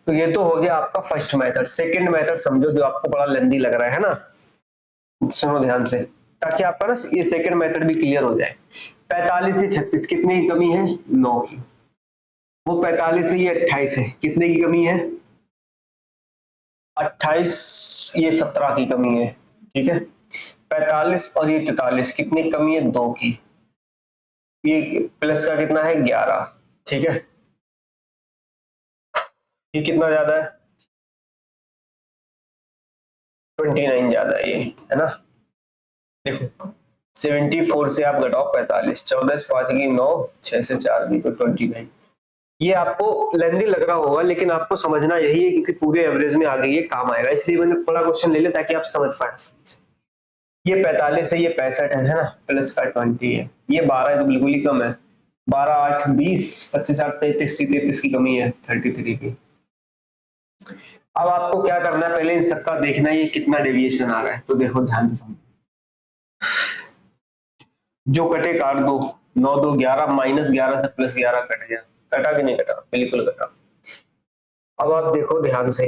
तो ये तो हो गया आपका फर्स्ट मेथड। सेकंड मेथड समझो जो आपको बड़ा लेंदी लग रहा है ना, सुनो ध्यान से ताकि आपका ना ये सेकंड मेथड भी क्लियर हो जाए। 45 से 36 कितने की कमी है 9 की, वो 45 से ये 28 है कितने की कमी है 28, ये 17 की कमी है, ठीक है। 45 और ये 43 कितनी की कमी है 2 की, ये प्लस का कितना है 11, ठीक है। ये कितना ज्यादा है 29 ज्यादा है ये, है ना। देखो 74 से आप घटाओ 45, 14 से 5 की 9, 6 से 4 की तो 29। ये आपको लेंदी लग रहा होगा लेकिन आपको समझना यही है क्योंकि पूरे एवरेज में आगे ये काम आएगा, इसलिए मैंने बड़ा क्वेश्चन ले लिया ताकि आप समझ पाए। ये 45 है ये 65 है ना, प्लस का 20 है, ये 12 है तो बिल्कुल ही कम है, 12 8 20 25 8 33 33 की कमी है 33 की। अब आपको क्या करना है पहले इन सबका देखना है ये कितना डेविएशन आ रहा है, तो देखो ध्यान से समझो, जो कटे काट दो, 9 2 11 माइनस 11 से प्लस 11 कट गया, कटा कि नहीं कटा, बिल्कुल कटा। अब आप देखो ध्यान से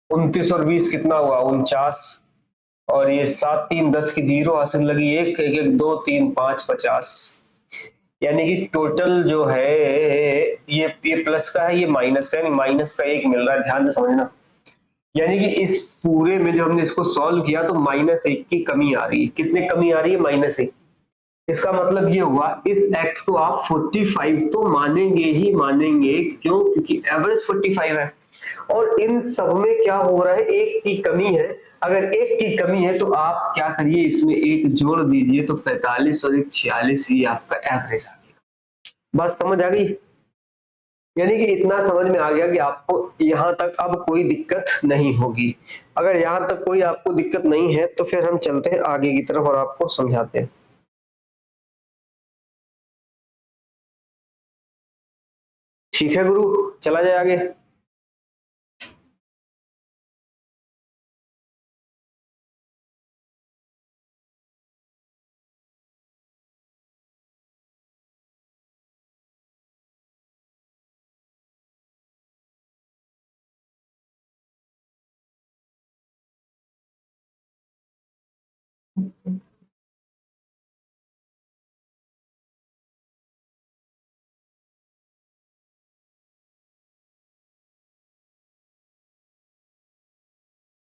29 और 20 कितना हुआ 49, और ये 7 3 10 की 0 हासिल लगी 1 1 1 2 3 5 50, यानी कि टोटल जो है ये प्लस का है ये माइनस का है, माइनस का 1 मिल रहा है, ध्यान से समझना। यानी कि इस पूरे में जो हमने इसको सॉल्व किया तो -1 की कमी आ रही है, कितने कमी आ रही है -1। इसका मतलब ये हुआ इस x को आप 45 तो मानेंगे ही मानेंगे, क्यों क्योंकि एवरेज 45 है और इन सब में क्या हो रहा है 1 की कमी है। अगर 1 की कमी है तो आप क्या करिए इसमें 1 जोड़ दीजिए तो 45 और 1 46 ये आपका एवरेज आ गया। बस समझ आ गई, यानी कि इतना समझ में आ गया कि आपको यहां तक अब कोई दिक्कत नहीं होगी। अगर यहां तक कोई आपको दिक्कत नहीं है तो फिर हम चलते हैं आगे की तरफ और आपको समझाते हैं। ठीक है गुरु, चला जाए आगे।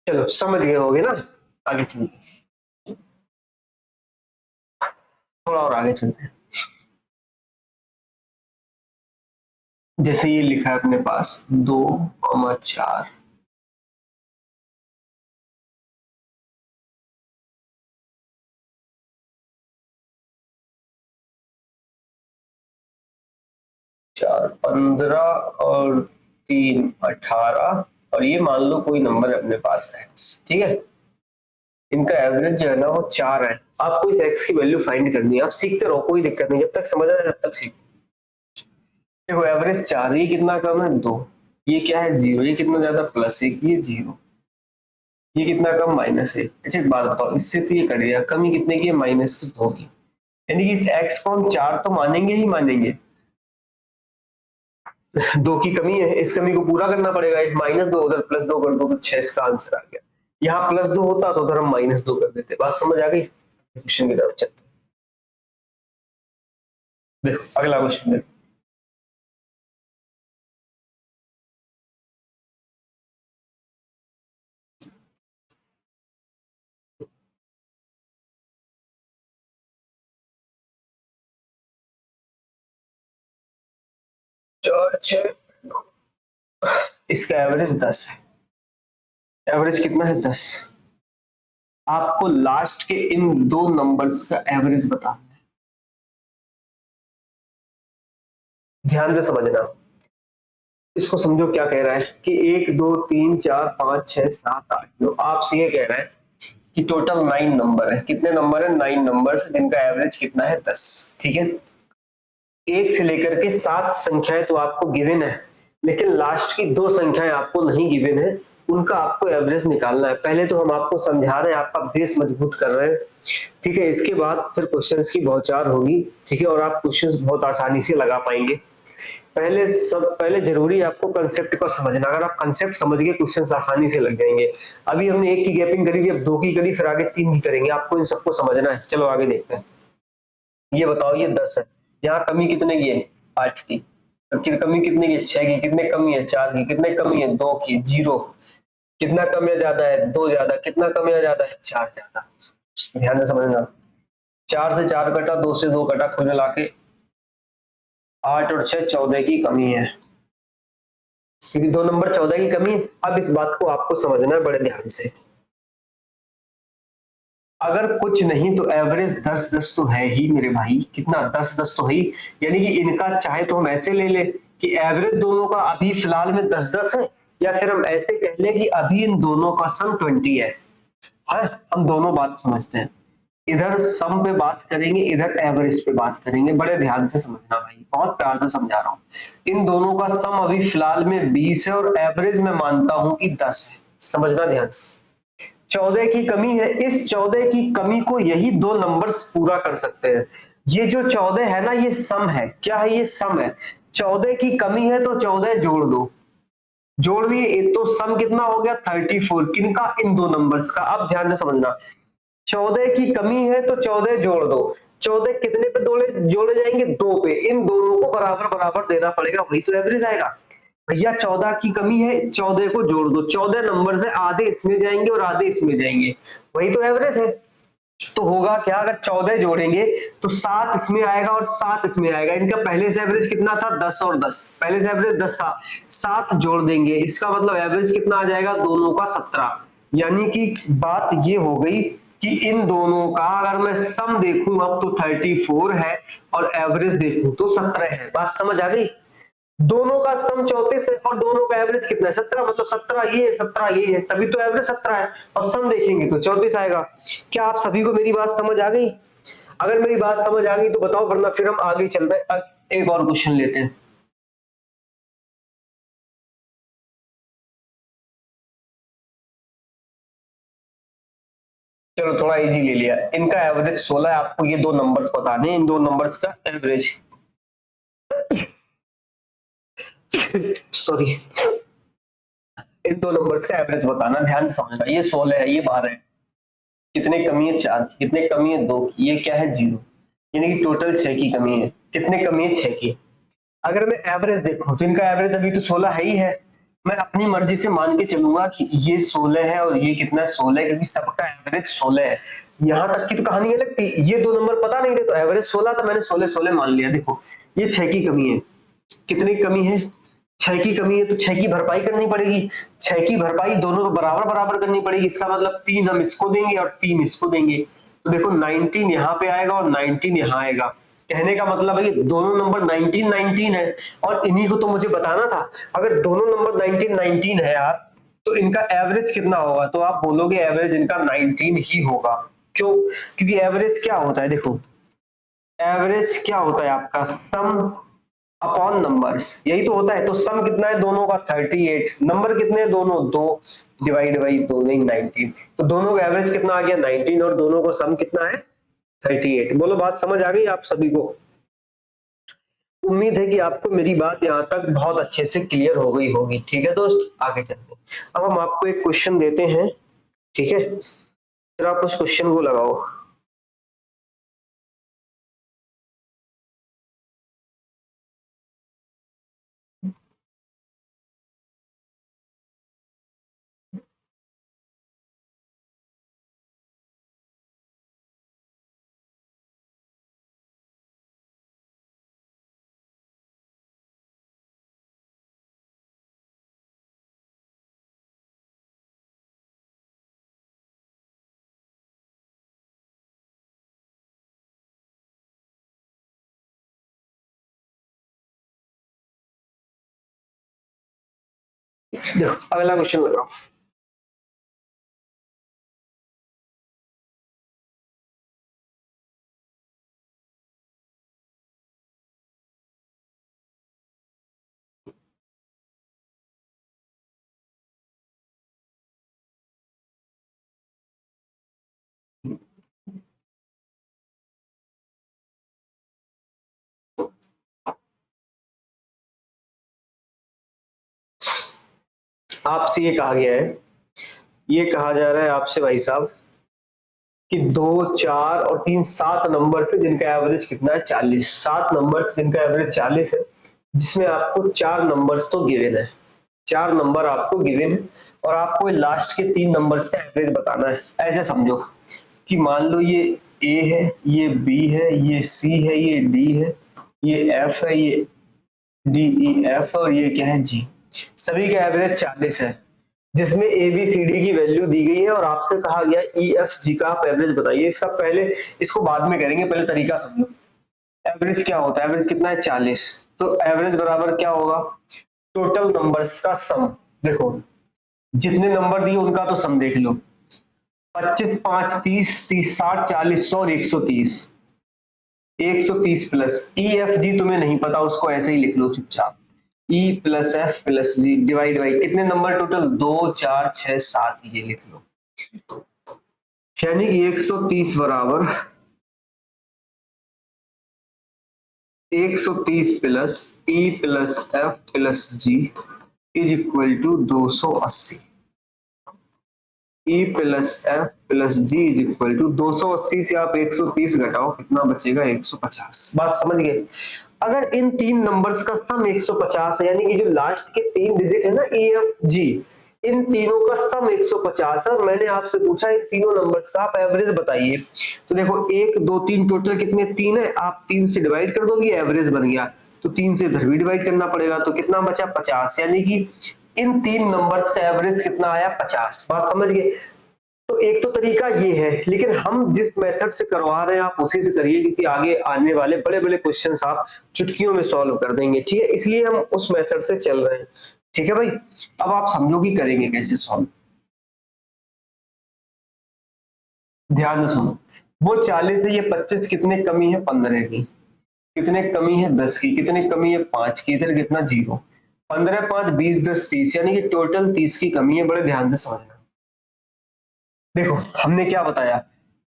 चलो समझ गए होगे ना, आगे चलते, थोड़ा और आगे चलते हैं। जैसे ये लिखा है अपने पास 2,4, चार 15 और 3 18, और ये मान लो कोई नंबर है अपने पास x, ठीक है। इनका एवरेज जो है ना वो 4 है, आपको इस x की वैल्यू फाइंड करनी है। आप सीखते रहो कोई दिक्कत नहीं, जब तक समझ रहे जब तक सीखो। देखो एवरेज 4, ये कितना कम है 2, ये क्या है 0, ये कितना ज्यादा +1, ये 0, ये कितना कम -1। अच्छा एक बात बताओ, इससे तो ये कट गया, कमी कितने की है -2 की, यानी कि इस x को हम 4 तो मानेंगे ही मानेंगे। 2 की कमी है, इस कमी को पूरा करना पड़ेगा, एक -2 उधर +2 कर दो तो 6 इसका आंसर आ गया। यहाँ +2 होता तो उधर हम -2 कर देते। बात समझ आ गई, क्वेश्चन की तरफ चलते। देखो अगला क्वेश्चन देखो, चार छह, इसका एवरेज 10 है, एवरेज कितना है 10। आपको लास्ट के इन दो नंबर्स का एवरेज बताना है, ध्यान से समझना। इसको समझो क्या कह रहा है कि 1 2 3 4 5 6 7 8 9, आपसे ये कह रहा है कि टोटल 9 नंबर है। कितने नंबर है? 9 नंबर्स, जिनका एवरेज कितना है 10। ठीक है, 1 से लेकर के 7 संख्याएं तो आपको गिवन है, लेकिन लास्ट की दो संख्याएं आपको नहीं गिवन है, उनका आपको एवरेज निकालना है। पहले तो हम आपको समझा रहे हैं, आपका बेस मजबूत कर रहे हैं। ठीक है, इसके बाद फिर क्वेश्चंस की बौछार होगी। ठीक है, और आप क्वेश्चंस बहुत आसानी से लगा पाएंगे। पहले जरूरी है आपको कंसेप्ट को समझना। अगर आप कंसेप्ट समझ गए, क्वेश्चंस आसानी से लग जाएंगे। अभी हमने एक की गैपिंग करी थी, अब दो की करी, फिर आगे 3 की करेंगे। आपको इन सबको समझना है। चलो आगे देखते हैं। ये बताओ, ये 10 है, यहाँ कमी कितने की है? 8 की। कमी कितने की है? 6 की। कितने कमी है? 4 की। कितने कमी है? 2 की। 0। कितना कम या ज्यादा है? 2 ज्यादा। कितना कम या ज्यादा है? 4 ज्यादा। ध्यान से समझना। 4 से 4 कटा, 2 से 2 कटा, कुल मिला के 8 और 6 14 की कमी है, क्योंकि दो नंबर 14 की कमी है। अब इस बात को आपको समझना है बड़े ध्यान से। अगर कुछ नहीं तो एवरेज 10 10 तो है ही मेरे भाई। कितना? 10 10 तो है ही। यानी कि इनका चाहे तो हम ऐसे ले ले कि एवरेज दोनों का अभी फिलहाल में 10 10 है, या फिर हम ऐसे कह ले कि अभी इन दोनों का सम 20 है। हाँ, हम दोनों बात समझते हैं। इधर सम पे बात करेंगे, इधर एवरेज पे बात करेंगे। बड़े ध्यान से समझना भाई, बहुत प्यार से समझा रहा हूं। इन दोनों का सम अभी फिलहाल में 20 है और एवरेज में मानता हूं कि 10 है। समझना ध्यान से। 14 की कमी है, इस 14 की कमी को यही दो नंबर्स पूरा कर सकते हैं। ये जो 14 है ना, ये सम है। क्या है? ये सम है। 14 की कमी है तो 14 जोड़ दो। जोड़ दिए तो सम कितना हो गया? 34। किनका? इन दो नंबर्स का। अब ध्यान से समझना। 14 की कमी है तो 14 जोड़ दो। 14 कितने पे जोड़े जाएंगे? 2 पे। इन दोनों को बराबर बराबर देना पड़ेगा, वही तो एवरेज आएगा। भैया 14 की कमी है, 14 को जोड़ दो। 14 नंबर से आधे इसमें जाएंगे और आधे इसमें जाएंगे, वही तो एवरेज है। तो होगा क्या? अगर 14 जोड़ेंगे तो 7 इसमें आएगा और 7 इसमें आएगा। इनका पहले से एवरेज कितना था? 10 और 10। पहले से एवरेज 10 था, 7 जोड़ देंगे, इसका मतलब एवरेज कितना आ जाएगा? दोनों का 17। यानी कि बात ये हो गई कि इन दोनों का अगर मैं सम देखूं अब तो 34 है और एवरेज देखूं तो 17 है। बात समझ आ गई? दोनों का सम 34 है और दोनों का एवरेज कितना है? 17। मतलब 17 ये है, 17 ये है, तभी तो एवरेज 17 है। और सम देखेंगे तो 34 आएगा। क्या आप सभी को मेरी बात समझ आ गई? अगर मेरी बात समझ आ गई तो बताओ, वरना फिर हम आगे चलते हैं। एक और क्वेश्चन लेते हैं। चलो थोड़ा इजी ले लिया। इनका एवरेज 16 है, आपको ये दो नंबर्स बताने, इन दो नंबर्स का एवरेज। सॉरी, इन दो नंबर्स का एवरेज बताना। ध्यान से समझना। ये 16 है, ये 12 है। कितने कमी है? 4 की। कितने कमी है? 2 की। ये क्या है? 0। यानी कि टोटल 6 की कमी है। कितने कमी है? 6 की। अगर मैं एवरेज देखूं तो इनका एवरेज अभी तो 16 है ही है। मैं अपनी मर्जी से मान के चलूंगा कि ये 16 है और ये कितना है? 16 है, क्योंकि सबका एवरेज 16 है। यहां तक की तो कहानी अलग थी। ये दो नंबर पता नहीं थे तो एवरेज 16 था, मैंने 16 16 मान लिया। देखो, ये 6 की कमी है। कितनी कमी है? 6 की कमी है, तो 6 की भरपाई करनी पड़ेगी। 6 की भरपाई दोनों को बराबर बराबर करनी पड़ेगी। इसका मतलब 3 हम इसको देंगे और 3 इसको देंगे। तो देखो 19 यहाँ पे आएगा और 19 यहाँ आएगा। कहने का मतलब है कि दोनों नंबर 19 19 है, और इन्हीं को तो मुझे बताना था। अगर दोनों नंबर 19 19 है यार, तो इनका एवरेज कितना होगा? तो आप बोलोगे एवरेज इनका 19 ही होगा। क्यों? क्योंकि एवरेज क्या होता है? देखो, एवरेज क्या होता है आपका? सम अपॉन नंबर्स, यही तो होता है। तो सम कितना है दोनों का? 38। नंबर कितने हैं दोनों? 2 डिवाइड बाई 2 19। तो दोनों का एवरेज कितना आ गया? 19। और दोनों को सम कितना है? 38। बोलो, बात समझ आ गई आप सभी को? उम्मीद है कि आपको मेरी बात यहाँ तक बहुत अच्छे से क्लियर हो गई होगी। ठीक है दोस्त, आगे चलते हैं। अब हम आपको एक क्वेश्चन देते हैं। ठीक है, फिर आप उस क्वेश्चन को लगाओ। देखो अगला क्वेश्चन लगाओ। आपसे ये कहा गया है, ये कहा जा रहा है आपसे भाई साहब कि 2, 4 और 3 7 नंबर से जिनका एवरेज कितना है 40। 7 नंबर से जिनका एवरेज 40 है, जिसमें आपको 4 नंबर्स तो गिवन है, 4 नंबर आपको गिवन है और आपको लास्ट के 3 नंबर्स का एवरेज बताना है। ऐसे समझो कि मान लो ये ए है, ये बी है, ये सी है, ये डी है, ये एफ है, ये डी ई एफ और ये क्या है जी। सभी का एवरेज 40 है, जिसमें ए बी सी डी की वैल्यू दी गई है और आपसे कहा गया ई एफ जी का आप एवरेज बताइए। इसका पहले, इसको बाद में करेंगे, पहले तरीका समझो। एवरेज क्या होता है? एवरेज कितना है 40, तो एवरेज बराबर क्या होगा? टोटल नंबर्स का सम। देखो जितने नंबर दिए उनका तो सम देख लो, 25, 5, 30, 60, 40, 100 और 130। 130 प्लस ई एफ जी तुम्हें नहीं पता, उसको ऐसे ही लिख लो चुपचाप, E plus F plus G divide by कितने नंबर टोटल? 2, 4, 6, 7, ये लिख लो। यानी कि 130 बराबर 130 plus E plus F plus G is equal to 280। E plus F plus G is equal to 280 से आप 130 घटाओ, कितना बचेगा? 150। बात समझ गए? अगर इन 3 नंबर्स का सम 150 है, यानी कि जो लास्ट के 3 डिजिट है ना ई एफ जी, इन तीनों का सम 150 है और मैंने आपसे पूछा इन तीनों नंबर्स का आप एवरेज बताइए। तो देखो 1, 2, 3 टोटल कितने? 3 है, आप 3 से डिवाइड कर दोगे, एवरेज बन गया। तो 3 से इधर भी डिवाइड करना पड़ेगा, तो कितना बचा? 50। यानी कि इन 3 नंबर्स का एवरेज कितना आया? 50। बात समझ गए? तो एक तो तरीका ये है, लेकिन हम जिस मेथड से करवा रहे हैं आप उसी से करिए, क्योंकि आगे आने वाले बड़े बड़े क्वेश्चंस आप चुटकियों में सॉल्व कर देंगे, ठीक है? इसलिए हम उस मेथड से चल रहे हैं, ठीक है भाई? अब आप समझो कि करेंगे कैसे सॉल्व। ध्यान से सुनो, वो 40 है, ये 25 कितने कमी है? 15 की। कितने कमी है? 10 की। कितने कमी है? 5 की। इधर कितना? 0। 15, 5, 20, 10, 30, यानी कि टोटल 30 की कमी है। बड़े ध्यान से समझना। देखो हमने क्या बताया,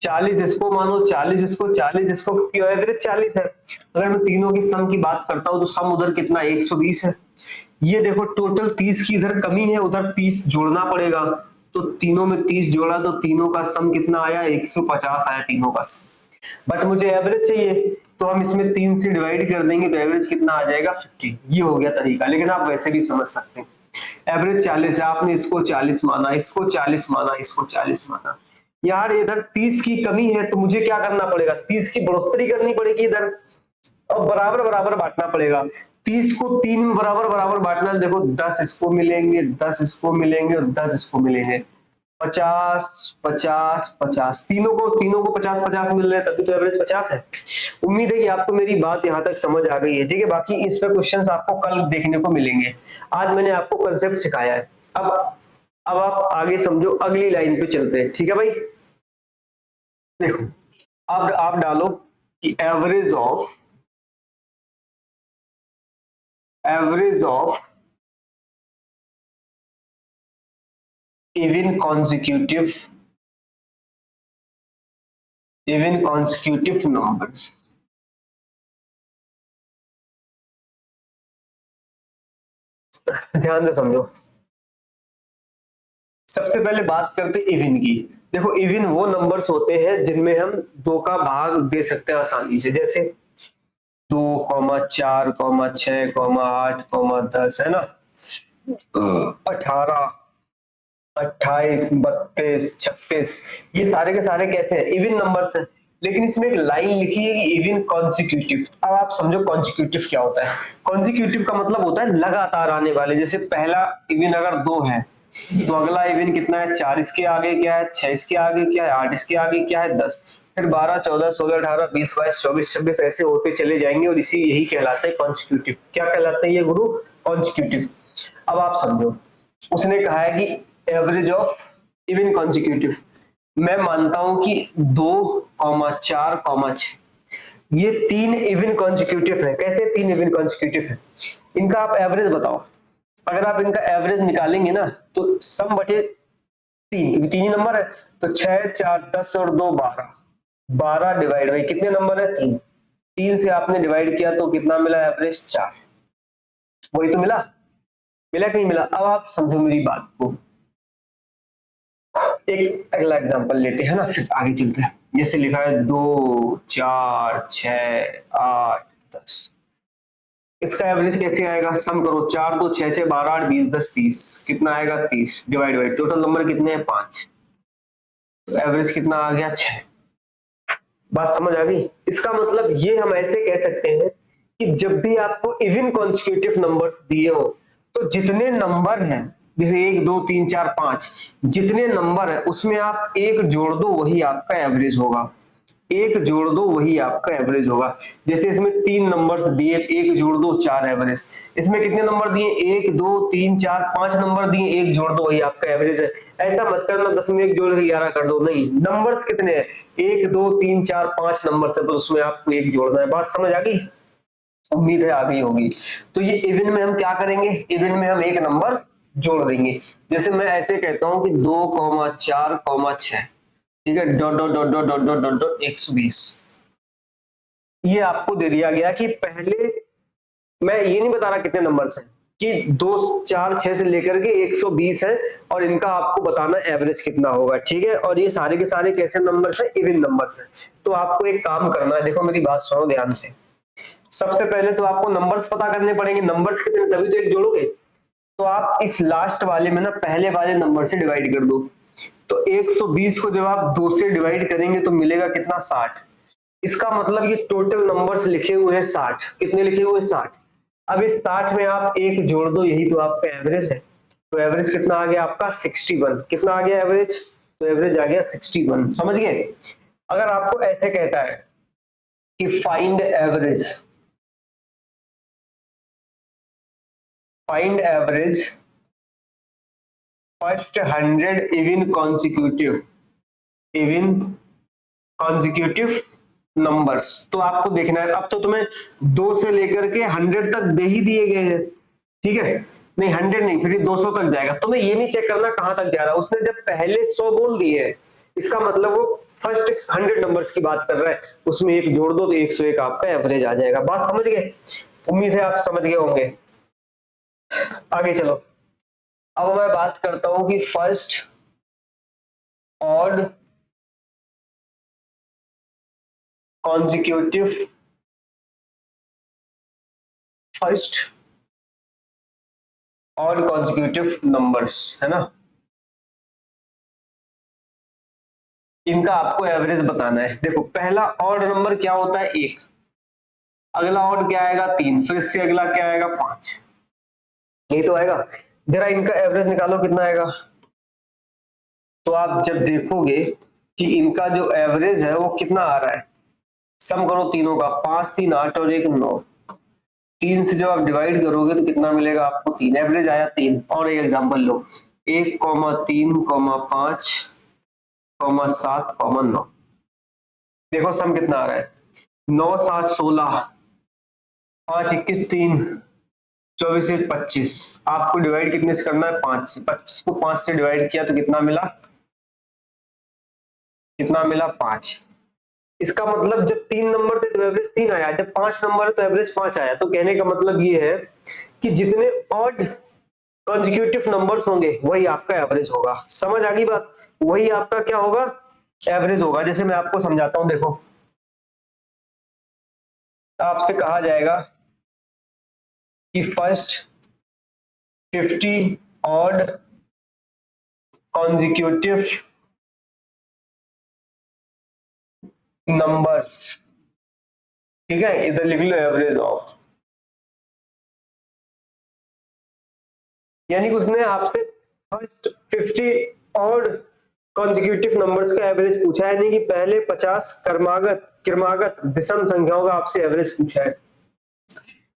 40 इसको मानो, 40 इसको, 40 इसको, क्योंकि एवरेज 40 है। अगर मैं तीनों की सम की बात करता हूं तो सम उधर कितना? 120 है। ये देखो टोटल 30 की इधर कमी है, उधर 30 जोड़ना पड़ेगा, तो तीनों में 30 जोड़ा तो तीनों का सम कितना आया? 150 आया तीनों का सम। बट मुझे एवरेज चाहिए, तो हम इसमें 3 से डिवाइड कर देंगे, तो एवरेज कितना आ जाएगा? 50। ये हो गया तरीका, लेकिन आप वैसे भी समझ सकते हैं। एवरेज 40 है, आपने इसको 40 माना, इसको 40 माना, इसको 40 माना। यार इधर 30 की कमी है, तो मुझे क्या करना पड़ेगा? 30 की बढ़ोतरी करनी पड़ेगी इधर, और बराबर बराबर बांटना पड़ेगा। 30 को 3 में बराबर बराबर बांटना। देखो 10 इसको मिलेंगे, 10 इसको मिलेंगे और 10 इसको मिलेंगे। 50, 50, 50, तीनों को 50, 50 मिल रहे हैं, तभी तो एवरेज 50 है। उम्मीद है कि आपको मेरी बात यहां तक समझ आ गई है, ठीक है? बाकी इस पे क्वेश्चंस आपको कल देखने को मिलेंगे। आज मैंने आपको कंसेप्ट सिखाया है। अब आप आगे समझो, अगली लाइन पे चलते हैं, ठीक है भाई? देखो अब आप डालो कि average of even consecutive numbers। ध्यान से समझो। सबसे पहले बात करते इवन की। देखो इवन वो नंबर्स होते हैं जिनमें हम 2 का भाग दे सकते हैं आसानी से, जैसे 2, 4, 6, 8, 10, है ना? 18, 28, 32, 36, ये सारे के सारे कैसे हैं? इवन नंबर्स हैं। लेकिन इसमें एक लाइन लिखी है कि इवन कॉन्सिक्यूटिव। अब आप समझो कॉन्सिक्यूटिव क्या होता है। कॉन्सिक्यूटिव का मतलब होता है लगातार आने वाले। जैसे पहला इवन अगर 2 है, तो अगला इवन कितना है? 4 इसके आगे क्या है? 6 इसके आगे क्या है? 8 इसके आगे क्या है? 10, फिर 12, 14, 16, 18, 20, 22, 24, 26 ऐसे होते चले जाएंगे, और इसी यही कहलाता है कॉन्सिक्यूटिव। क्या कहलाता है ये गुरु? कॉन्सिक्यूटिव। अब आप समझो उसने कहा है कि एवरेज ऑफ इवन कॉन्जिक्यूटिव, मैं मानता हूं कि 2, 4, 6 ये 3 इवन कॉन्जिक्यूटिव है। कैसे 3 इवन कॉन्जिक्यूटिव है? इनका आप एवरेज बताओ। अगर आप इनका एवरेज निकालेंगे ना तो सम बटे 3, क्योंकि 3 ही नंबर है, तो 6, 4, 10 और 2 12, 12 डिवाइड बाई कितने नंबर है? 3, 3 से आपने डिवाइड किया तो कितना मिला? एवरेज 4। वही तो मिला, मिला कि नहीं मिला? अब आप समझो मेरी बात को। एक अगला एग्जांपल लेते हैं ना, फिर आगे चलते हैं। जैसे लिखा है 2, 4, 6, 8, 10। इसका एवरेज कैसे आएगा? सम करो, 4, 2, 6, 6, 12, 8, 20, 10, 30। कितना आएगा? 30 डिवाइड बाई टोटल नंबर कितने हैं? 5। तो एवरेज कितना आ गया? 6। बात समझ आ गई? इसका मतलब ये हम ऐसे कह सकते हैं कि जब भी आपको इवन कॉन्जिक्यूटिव नंबर्स दिए हो तो जितने नंबर हैं, जैसे 1, 2, 3, 4, 5, जितने नंबर है उसमें आप एक जोड़ दो, वही आपका एवरेज होगा। एक जोड़ दो वही आपका एवरेज होगा। जैसे इसमें 3 नंबर्स दिए, एक जोड़ दो 4 एवरेज। इसमें कितने नंबर दिए? 1, 2, 3, 4, 5 नंबर दिए, एक जोड़ दो वही आपका एवरेज है। ऐसा मत करना 10 में 1 जोड़ के 11 कर दो, नहीं। नंबर्स कितने हैं? 1, 2, 3, 4, 5 नंबर से, तो उसमें आपको एक जोड़ना है। बात समझ आ गई? उम्मीद है आ गई होगी। तो ये इवन में हम क्या करेंगे? इवन में हम एक नंबर जोड़ देंगे। जैसे मैं ऐसे कहता हूं कि 2, 4, 6, ठीक है, dot dot dot dot dot dot dot dot 120। ये आपको दे दिया गया कि पहले, मैं ये नहीं बता रहा कितने नंबर्स हैं, कि 2, 4, 6 से लेकर के 120 है, और इनका आपको बताना एवरेज कितना होगा। ठीक है, और ये सारे के सारे कैसे नंबर्स हैं? इवन नंबर्स हैं। तो आपको एक काम करना है, देखो मेरी बात सुनो ध्यान से। सबसे पहले तो आपको नंबर्स पता करने पड़ेंगे। नंबर्स कितने, तभी तो एक जोड़ोगे। तो आप इस लास्ट वाले में ना पहले वाले नंबर से डिवाइड कर दो। तो 120 को जब आप 2 से डिवाइड करेंगे तो मिलेगा कितना? 60। इसका मतलब ये टोटल नंबर्स लिखे हुए हैं 60। कितने लिखे हुए हैं? 60। अब इस 60 में आप एक जोड़ दो, यही तो आपका एवरेज है। तो एवरेज कितना आ गया आपका? 61। कितना आ गया एवरेज? तो एवरेज आ गया 61। समझ गए? अगर आपको ऐसे कहता है कि find average, find average first 100 even consecutive numbers, तो आपको देखना है। अब तो तुम्हें 2 से लेकर के 100 तक दे ही दिए गए हैं, ठीक है? नहीं 100 नहीं, फिर 200 तक जाएगा। तुम्हें ये नहीं चेक करना कहां तक जा रहा है। उसने जब पहले 100 बोल दिए है, इसका मतलब वो फर्स्ट 100 नंबर्स की बात कर रहा है, उसमें एक जोड़ दो तो 101 आपका एवरेज आ जाएगा। बात समझ गए? उम्मीद है आप समझ गए होंगे। आगे चलो, अब मैं बात करता हूं कि first odd consecutive, first odd consecutive numbers, है ना, इनका आपको एवरेज बताना है। देखो पहला ऑड नंबर क्या होता है? 1। अगला ऑड क्या आएगा? 3। फिर इससे अगला क्या आएगा? 5। यही तो आएगा। जरा इनका एवरेज निकालो, कितना आएगा? तो आप जब देखोगे कि इनका जो एवरेज है वो कितना आ रहा है, सम करो तीनों का, 5, 3, 8 और 1, 9। 3 से जब आप डिवाइड करोगे तो कितना मिलेगा आपको? 3। एवरेज आया 3। और एक एग्जांपल लो, 1, 3, 5, 7, 9। देखो सम कितना आ रहा है? 9, 7, 16, 5, 21, 3, 24, 25। आपको डिवाइड कितने से करना है? 5 से। 25 को 5 से डिवाइड किया तो कितना मिला? कितना मिला? 5। इसका मतलब जब 3 नंबर थे तो एवरेज 3 आया, जब 5 नंबर है तो एवरेज 5 आया। तो कहने का मतलब ये है कि जितने ऑड कॉन्जिक्यूटिव नंबर्स होंगे वही आपका एवरेज होगा। समझ आ गई बात? वही आपका क्या होगा? एवरेज होगा। जैसे मैं आपको समझाता हूं, देखो आपसे कहा जाएगा कि फर्स्ट 50 ऑड कॉन्जिक्यूटिव नंबर्स, ठीक है, इधर लिख लो एवरेज ऑफ। यानी कि उसने आपसे फर्स्ट 50 ऑड कॉन्जिक्यूटिव नंबर्स का एवरेज पूछा है, यानी कि पहले 50 क्रमागत विषम संख्याओं का आपसे एवरेज पूछा है।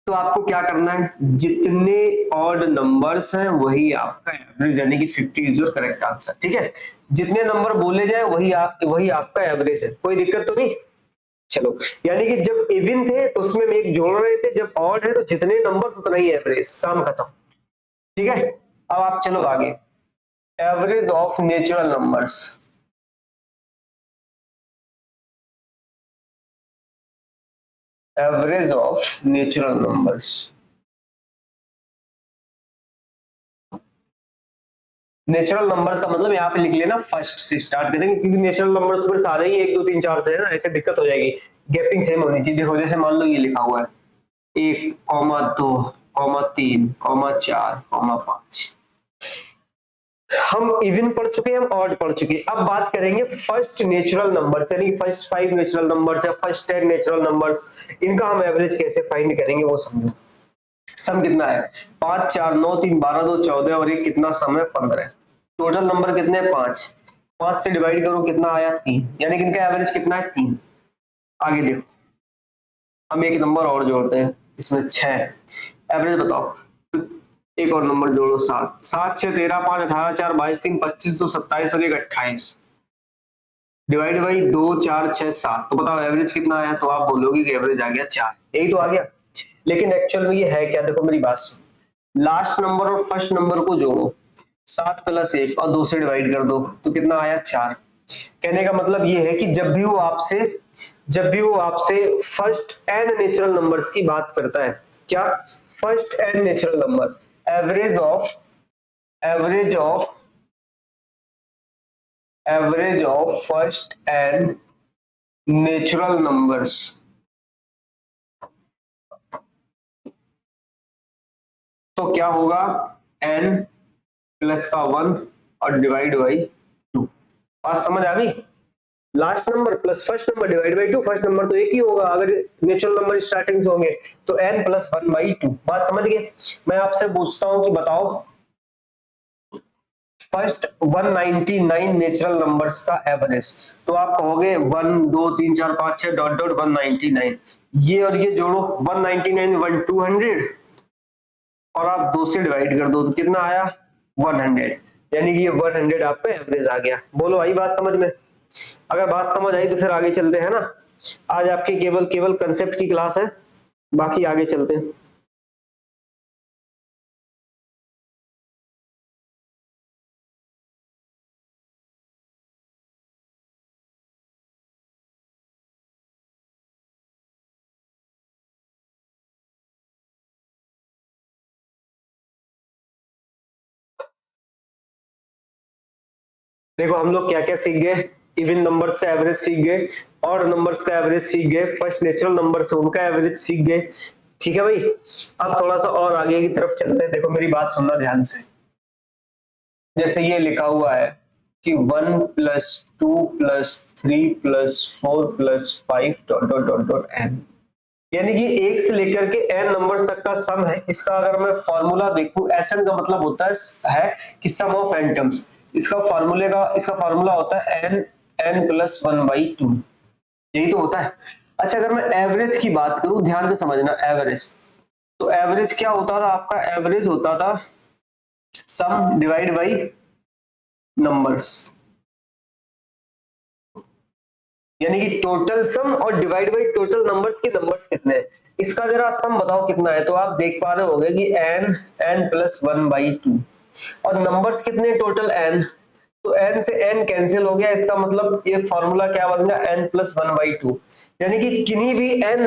तो आपको क्या करना है, जितने ऑड नंबर्स हैं वही आपका एवरेज, यानी कि 50 इज योर करेक्ट आंसर। ठीक है, जितने नंबर बोले जाए वही आपका एवरेज है, कोई दिक्कत तो नहीं। चलो, यानी कि जब इवन थे तो उसमें हम एक जोड़ रहे थे, जब ऑड है तो जितने नंबर उतना ही एवरेज, काम खत्म। ठीक है, अब आप चलो आगे, average of natural numbers. Average of natural numbers, natural numbers का मतलब यहाँ पे लिख लेना फर्स्ट से स्टार्ट करेंगे, क्योंकि नेचुरल नंबर तो फिर सारे ही 1 2 3 4 से है ना, ऐसे दिक्कत हो जाएगी, गैपिंग सेम होनी चाहिए। देखो जैसे मान लो ये लिखा हुआ है 1, 2, 3, 4, 5। हम इवन पढ़ चुके हैं, हम ऑड पढ़ चुके हैं। अब बात करेंगे फर्स्ट नेचुरल नंबर, यानी कि फर्स्ट 5 नेचुरल नंबर्स या फर्स्ट 10 नेचुरल नंबर्स, इनका हम एवरेज कैसे फाइंड करेंगे वो समझो। सम कितना है, 5, 4, 9, 3, 12, 2, 14 और 1 कितना सम है 15। टोटल नंबर कितने हैं 5, 5 से डिवाइड करो कितना आया 3, यानी कि इनका एवरेज कितना है 3। आगे देखो, हम एक नंबर और जोड़ते हैं, इसमें 6, एवरेज बताओ। तो एक और नंबर जोड़ो 7, 7, 6, 13, 5, 18, 4, 22, 3, 25, 2, 27 और 1 28, डिवाइड बाई 2, 4, 6, 7। तो बताओ एवरेज कितना आया, तो आप बोलोगे कि एवरेज आ गया 4, यही तो आ गया। लेकिन एक्चुअल में ये है क्या, देखो मेरी बात सुनो, लास्ट नंबर और फर्स्ट नंबर को जोड़ो, 7 + 1 और 2 से डिवाइड कर दो, तो कितना आया 4। कहने का मतलब ये है कि जब भी वो आपसे फर्स्ट एंड नेचुरल नंबर्स की बात करता है, क्या, first and natural number, average of first and natural numbers, तो क्या होगा, n प्लस का 1 और डिवाइड बाई 2। बात समझ आ गई, last number plus first number divide by 2, first number तो एक ही होगा अगर नेचुरल नंबर स्टार्टिंग से होंगे, तो n + 1/2। बात समझ गए। मैं आपसे पूछता हूं कि बताओ फर्स्ट 199 नेचुरल नंबर्स का एवरेज, तो आप कहोगे 1 2 3 4 5 6 डॉट डॉट 199, ये और ये जोड़ो 199 1 200 और आप 2 से डिवाइड कर दो, तो कितना आया 100, यानी कि ये 100 आपका एवरेज आ गया। बोलो आई बात समझ में, अगर बात समझ आई तो फिर आगे चलते हैं ना। आज आपकी केवल कंसेप्ट की क्लास है, बाकी आगे चलते हैं। देखो हम लोग क्या क्या सीख गए, इवन नंबर्स का एवरेज सीख गए, ऑड नंबर्स का एवरेज सीख गए, फर्स्ट नेचुरल नंबर से उनका एवरेज सीख गए। ठीक है भाई, अब थोड़ा सा और आगे की तरफ चलते हैं। देखो मेरी बात सुनना ध्यान से, जैसे ये लिखा हुआ है कि 1 + 2 + 3 + 4 + 5 dot dot dot dot n, यानी कि 1 से लेकर के n नंबर्स तक का सम है। इसका अगर मैं फॉर्मूला देखूं, SN का मतलब होता है कि सम ऑफ n टर्म्स, इसका फॉर्मूला होता है n + 1/2, यही तो होता है। अच्छा, अगर मैं एवरेज की बात करूं, ध्यान से समझना, एवरेज, तो एवरेज क्या होता था आपका, एवरेज होता था सम डिवाइड बाई नंबर्स, यानी कि टोटल सम और डिवाइड बाई टोटल नंबर्स के नंबर्स कितने हैं। इसका जरा सम बताओ कितना है, तो आप देख पा रहे होंगे कि n + 1/2 और नंबर्स कितने टोटल n, तो n से n कैंसिल हो गया, इसका मतलब ये फॉर्मूला क्या बन गया n + 1/2, यानी कि किन्हीं भी n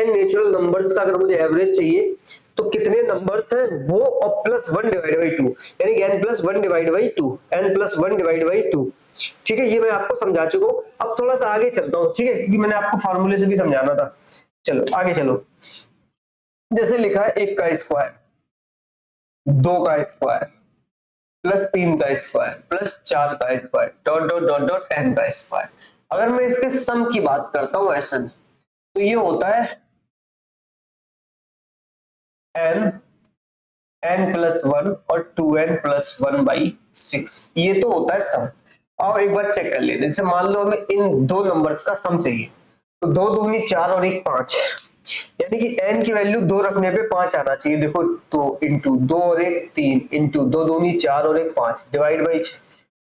नेचुरल नंबर्स का अगर मुझे एवरेज चाहिए तो कितने नंबर्स हैं वो और +1 डिवाइड बाई 2, यानी कि n + 1 divide by 2, n + 1 divide by 2। ठीक है, ये मैं आपको समझा चुका हूं। अब थोड़ा सा आगे चलता हूं, ठीक है, क्योंकि मैंने आपको फॉर्मूले से भी समझाना था। चलो आगे चलो, जैसे लिखा है 1 का स्क्वायर, 2 का स्क्वायर, +3 का स्क्वायर, +4 का square, dot dot dot dot n का स्क्वायर। अगर मैं इसके सम की बात करता हूं SN, तो ये होता है n + 1 और 2n + 1/6, ये तो होता है सम। और एक बार चेक कर लेते हैं, जैसे मान लो हमें इन दो नंबर्स का सम चाहिए, तो 2 दूनी 4 और 1 5, यानी कि n की वैल्यू 2 रखने पे 5 आना चाहिए। देखो 2 इंटू 2 और 1 3 इंटू 2 दूनी 4 और 1 5 डिवाइड बाई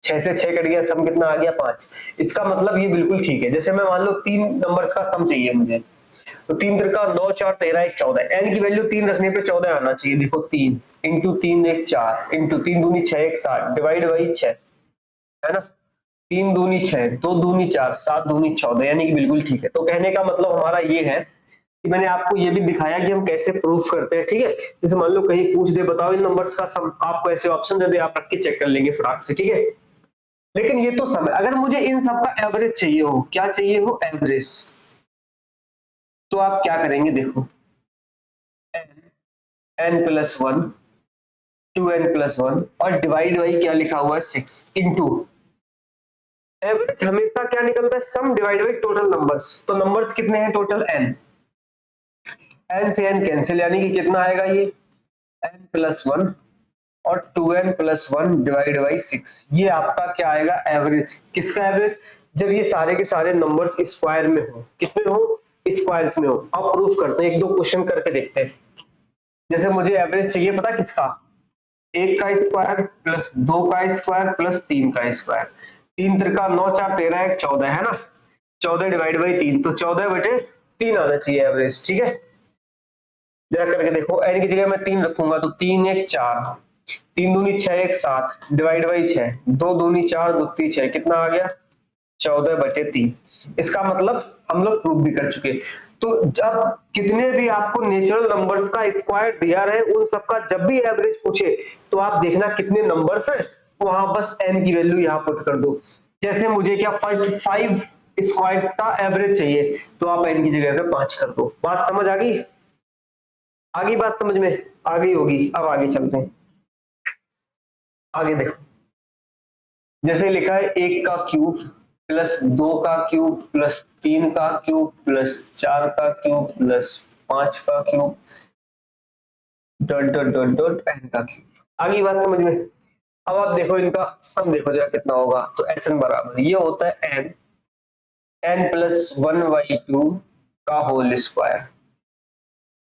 6 से 6 कट गया, सम कितना आ गया 5। इसका मतलब ये बिल्कुल ठीक है। जैसे मैं मान लो 3 नंबर्स का सम चाहिए मुझे, तो 3 त्रिका 9 4 13 1 14, n की वैल्यू 3 रखने पे 14 आना चाहिए। देखो 3 इंटू 3 1 4 इंटू 3 दूनी 6 1 7 डिवाइड बाई 6, है ना। 3 दूनी 6 2 दूनी 4 7 दूनी 14, यानी कि बिल्कुल ठीक है। तो कहने का मतलब हमारा ये है कि मैंने आपको ये भी दिखाया कि हम कैसे प्रूफ करते हैं, ठीक है। जैसे मान लो कहीं पूछ दे बताओ इन नंबर्स का सम, आपको ऐसे ऑप्शन दे दे, आप रख के चेक कर लेंगे फटाक से, ठीक है। लेकिन ये तो सम है, अगर मुझे इन सब का एवरेज चाहिए हो, क्या चाहिए हो, एवरेज, तो आप क्या करेंगे, देखो n प्लस 1 2n प्लस 1 और डिवाइड बाई क्या लिखा हुआ है 6 इंटू एवरेज हमेशा क्या निकलता है, सम डिवाइड बाई टोटल नंबर्स। तो नंबर्स कितने हैं टोटल n, n से n कैंसिल, यानी कि कितना आएगा ये n प्लस 1 और 2n प्लस 1 डिवाइड बाई 6, ये आपका क्या आएगा एवरेज। किसका एवरेज, जब ये सारे के सारे नंबर्स स्क्वायर में हो, किसमें हो, स्क्वायर्स में हो। अब प्रूफ करते हैं, एक दो क्वेश्चन करके देखते हैं। जैसे मुझे एवरेज चाहिए पता किसका, 1 का स्क्वायर प्लस 2 का स्क्वायर प्लस 3 का स्क्वायर, 3 त्रिका 9 4 13 1 14, है ना। 14 डिवाइड बाई 3, तो 14 बटे 3 आना चाहिए एवरेज, ठीक है। जरा करके देखो, n की जगह मैं 3 रखूंगा तो 3 1 4 3 दूनी 6 1 7 डिवाइड बाई 6 2 दूनी 4 2 3 6, कितना आ गया 14 बटे 3। इसका मतलब हम लोग प्रूफ भी कर चुके। तो जब कितने भी आपको नेचुरल नंबर्स का स्क्वायर दिया रहे, उन सबका जब भी एवरेज पूछे तो आप देखना कितने नंबर्स हैं, वहां बस n की वैल्यू यहां पुट कर दो। जैसे मुझे क्या फर्स्ट 5 स्क्वायर्स का एवरेज चाहिए, तो आप n की जगह पे 5 कर दो। बात समझ आ गई, आगे बात समझ में आ गई होगी। अब आगे चलते हैं, आगे देखो। जैसे लिखा है 1 का क्यूब प्लस 2 का क्यूब प्लस 3 का क्यूब प्लस 4 का क्यूब प्लस 5 का cube dot dot dot dot n का क्यूब। आगे बात समझ में। अब आप देखो इनका सम देखो जरा कितना होगा, तो Sn बराबर ये होता है n प्लस 1/2 का होल स्क्वायर,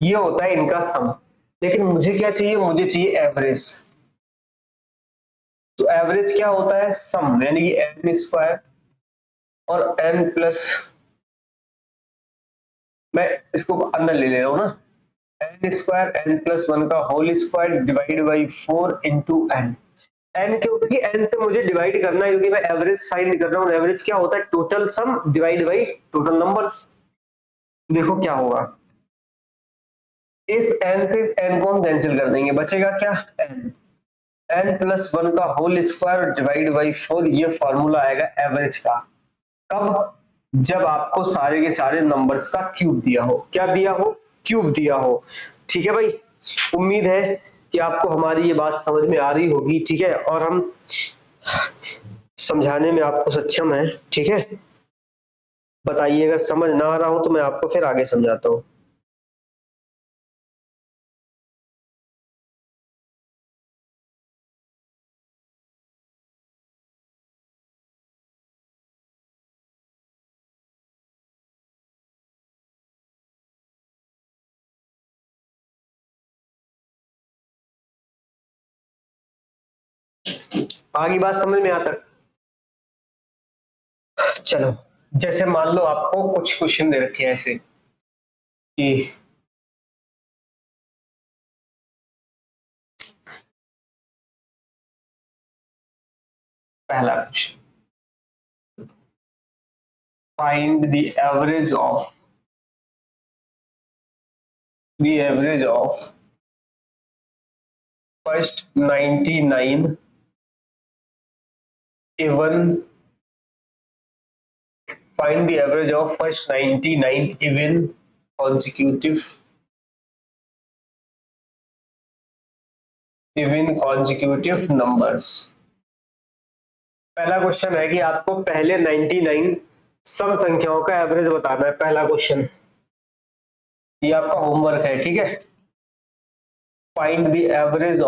ये होता है इनका सम। लेकिन मुझे क्या चाहिए, मुझे चाहिए एवरेज। तो एवरेज क्या होता है, सम, यानी कि n स्क्वायर और n प्लस, मैं इसको अंदर ले रहा हूं ना, n स्क्वायर n प्लस 1 का whole square divide by 4 into n। n क्यों, क्योंकि n से मुझे डिवाइड करना है, क्योंकि मैं एवरेज फाइंड कर रहा हूँ। एवरेज क्या होता है, total some divide by total numbers. देखो क्या होगा, इस n से इस n को हम कैंसिल कर देंगे, बचेगा क्या n प्लस 1 का होल स्क्वायर डिवाइड बाई 4, ये फॉर्मूला आएगा एवरेज का। कब, जब आपको सारे के सारे नंबर्स का क्यूब दिया हो। क्या दिया हो, क्यूब दिया हो। ठीक है भाई, उम्मीद है कि आपको हमारी ये बात समझ में आ रही होगी, ठीक है। और हम समझाने में आपको सक्षम है, ठीक है। बताइए अगर समझ ना आ रहा हो तो मैं आपको फिर आगे समझाता हूँ। आगे बात समझ में आता, चलो। जैसे मान लो आपको कुछ क्वेश्चन दे रखे हैं ऐसे कि पहला question, find the average of first 99 even, find the average of first 99 even consecutive numbers। पहला क्वेश्चन है कि आपको पहले 99 सम संख्याओं का एवरेज बताना है। पहला क्वेश्चन, ये आपका होमवर्क है, ठीक है। Find the average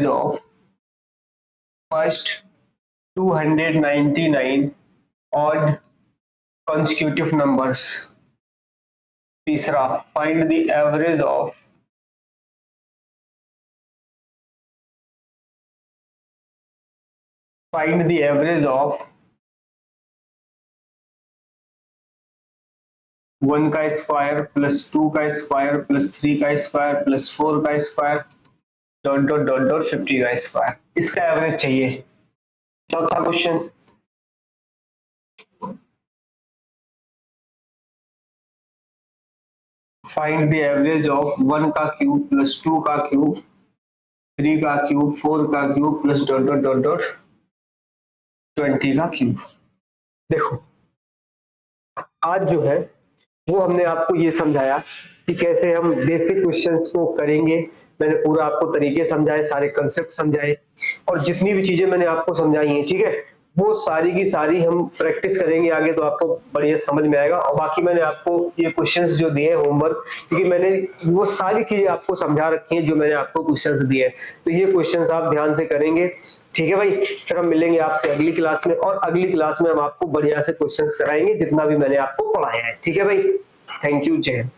of first 299 odd consecutive numbers। तीसरा, find the average of one का स्क्वायर प्लस 2 का स्क्वायर प्लस 3 का स्क्वायर प्लस 4 का square dot dot dot dot 50 का स्क्वायर, इसका एवरेज चाहिए। चौथा question, find the average of 1 का क्यूब प्लस 2 का क्यूब 3 का क्यूब 4 का cube plus dot dot dot dot 20 का क्यूब। देखो आज जो है वो हमने आपको ये समझाया कि कैसे हम बेसिक क्वेश्चंस को करेंगे। मैंने पूरा आपको तरीके समझाए, सारे कंसेप्ट समझाए, और जितनी भी चीजें मैंने आपको समझाई हैं, ठीक है, वो सारी की सारी हम प्रैक्टिस करेंगे आगे, तो आपको बढ़िया समझ में आएगा। और बाकी मैंने आपको ये क्वेश्चंस जो दिए हैं होमवर्क, क्योंकि मैंने वो सारी चीजें आपको समझा रखी हैं जो मैंने आपको क्वेश्चंस दिए हैं, तो ये क्वेश्चंस आप ध्यान से करेंगे, ठीक है भाई। फिर हम मिलेंगे आपसे अगली क्लास में, और अगली क्लास में हम आपको बढ़िया से क्वेश्चंस कराएंगे जितना भी मैंने आपको पढ़ाया है, ठीक है भाई। थैंक यू, जय हिंद।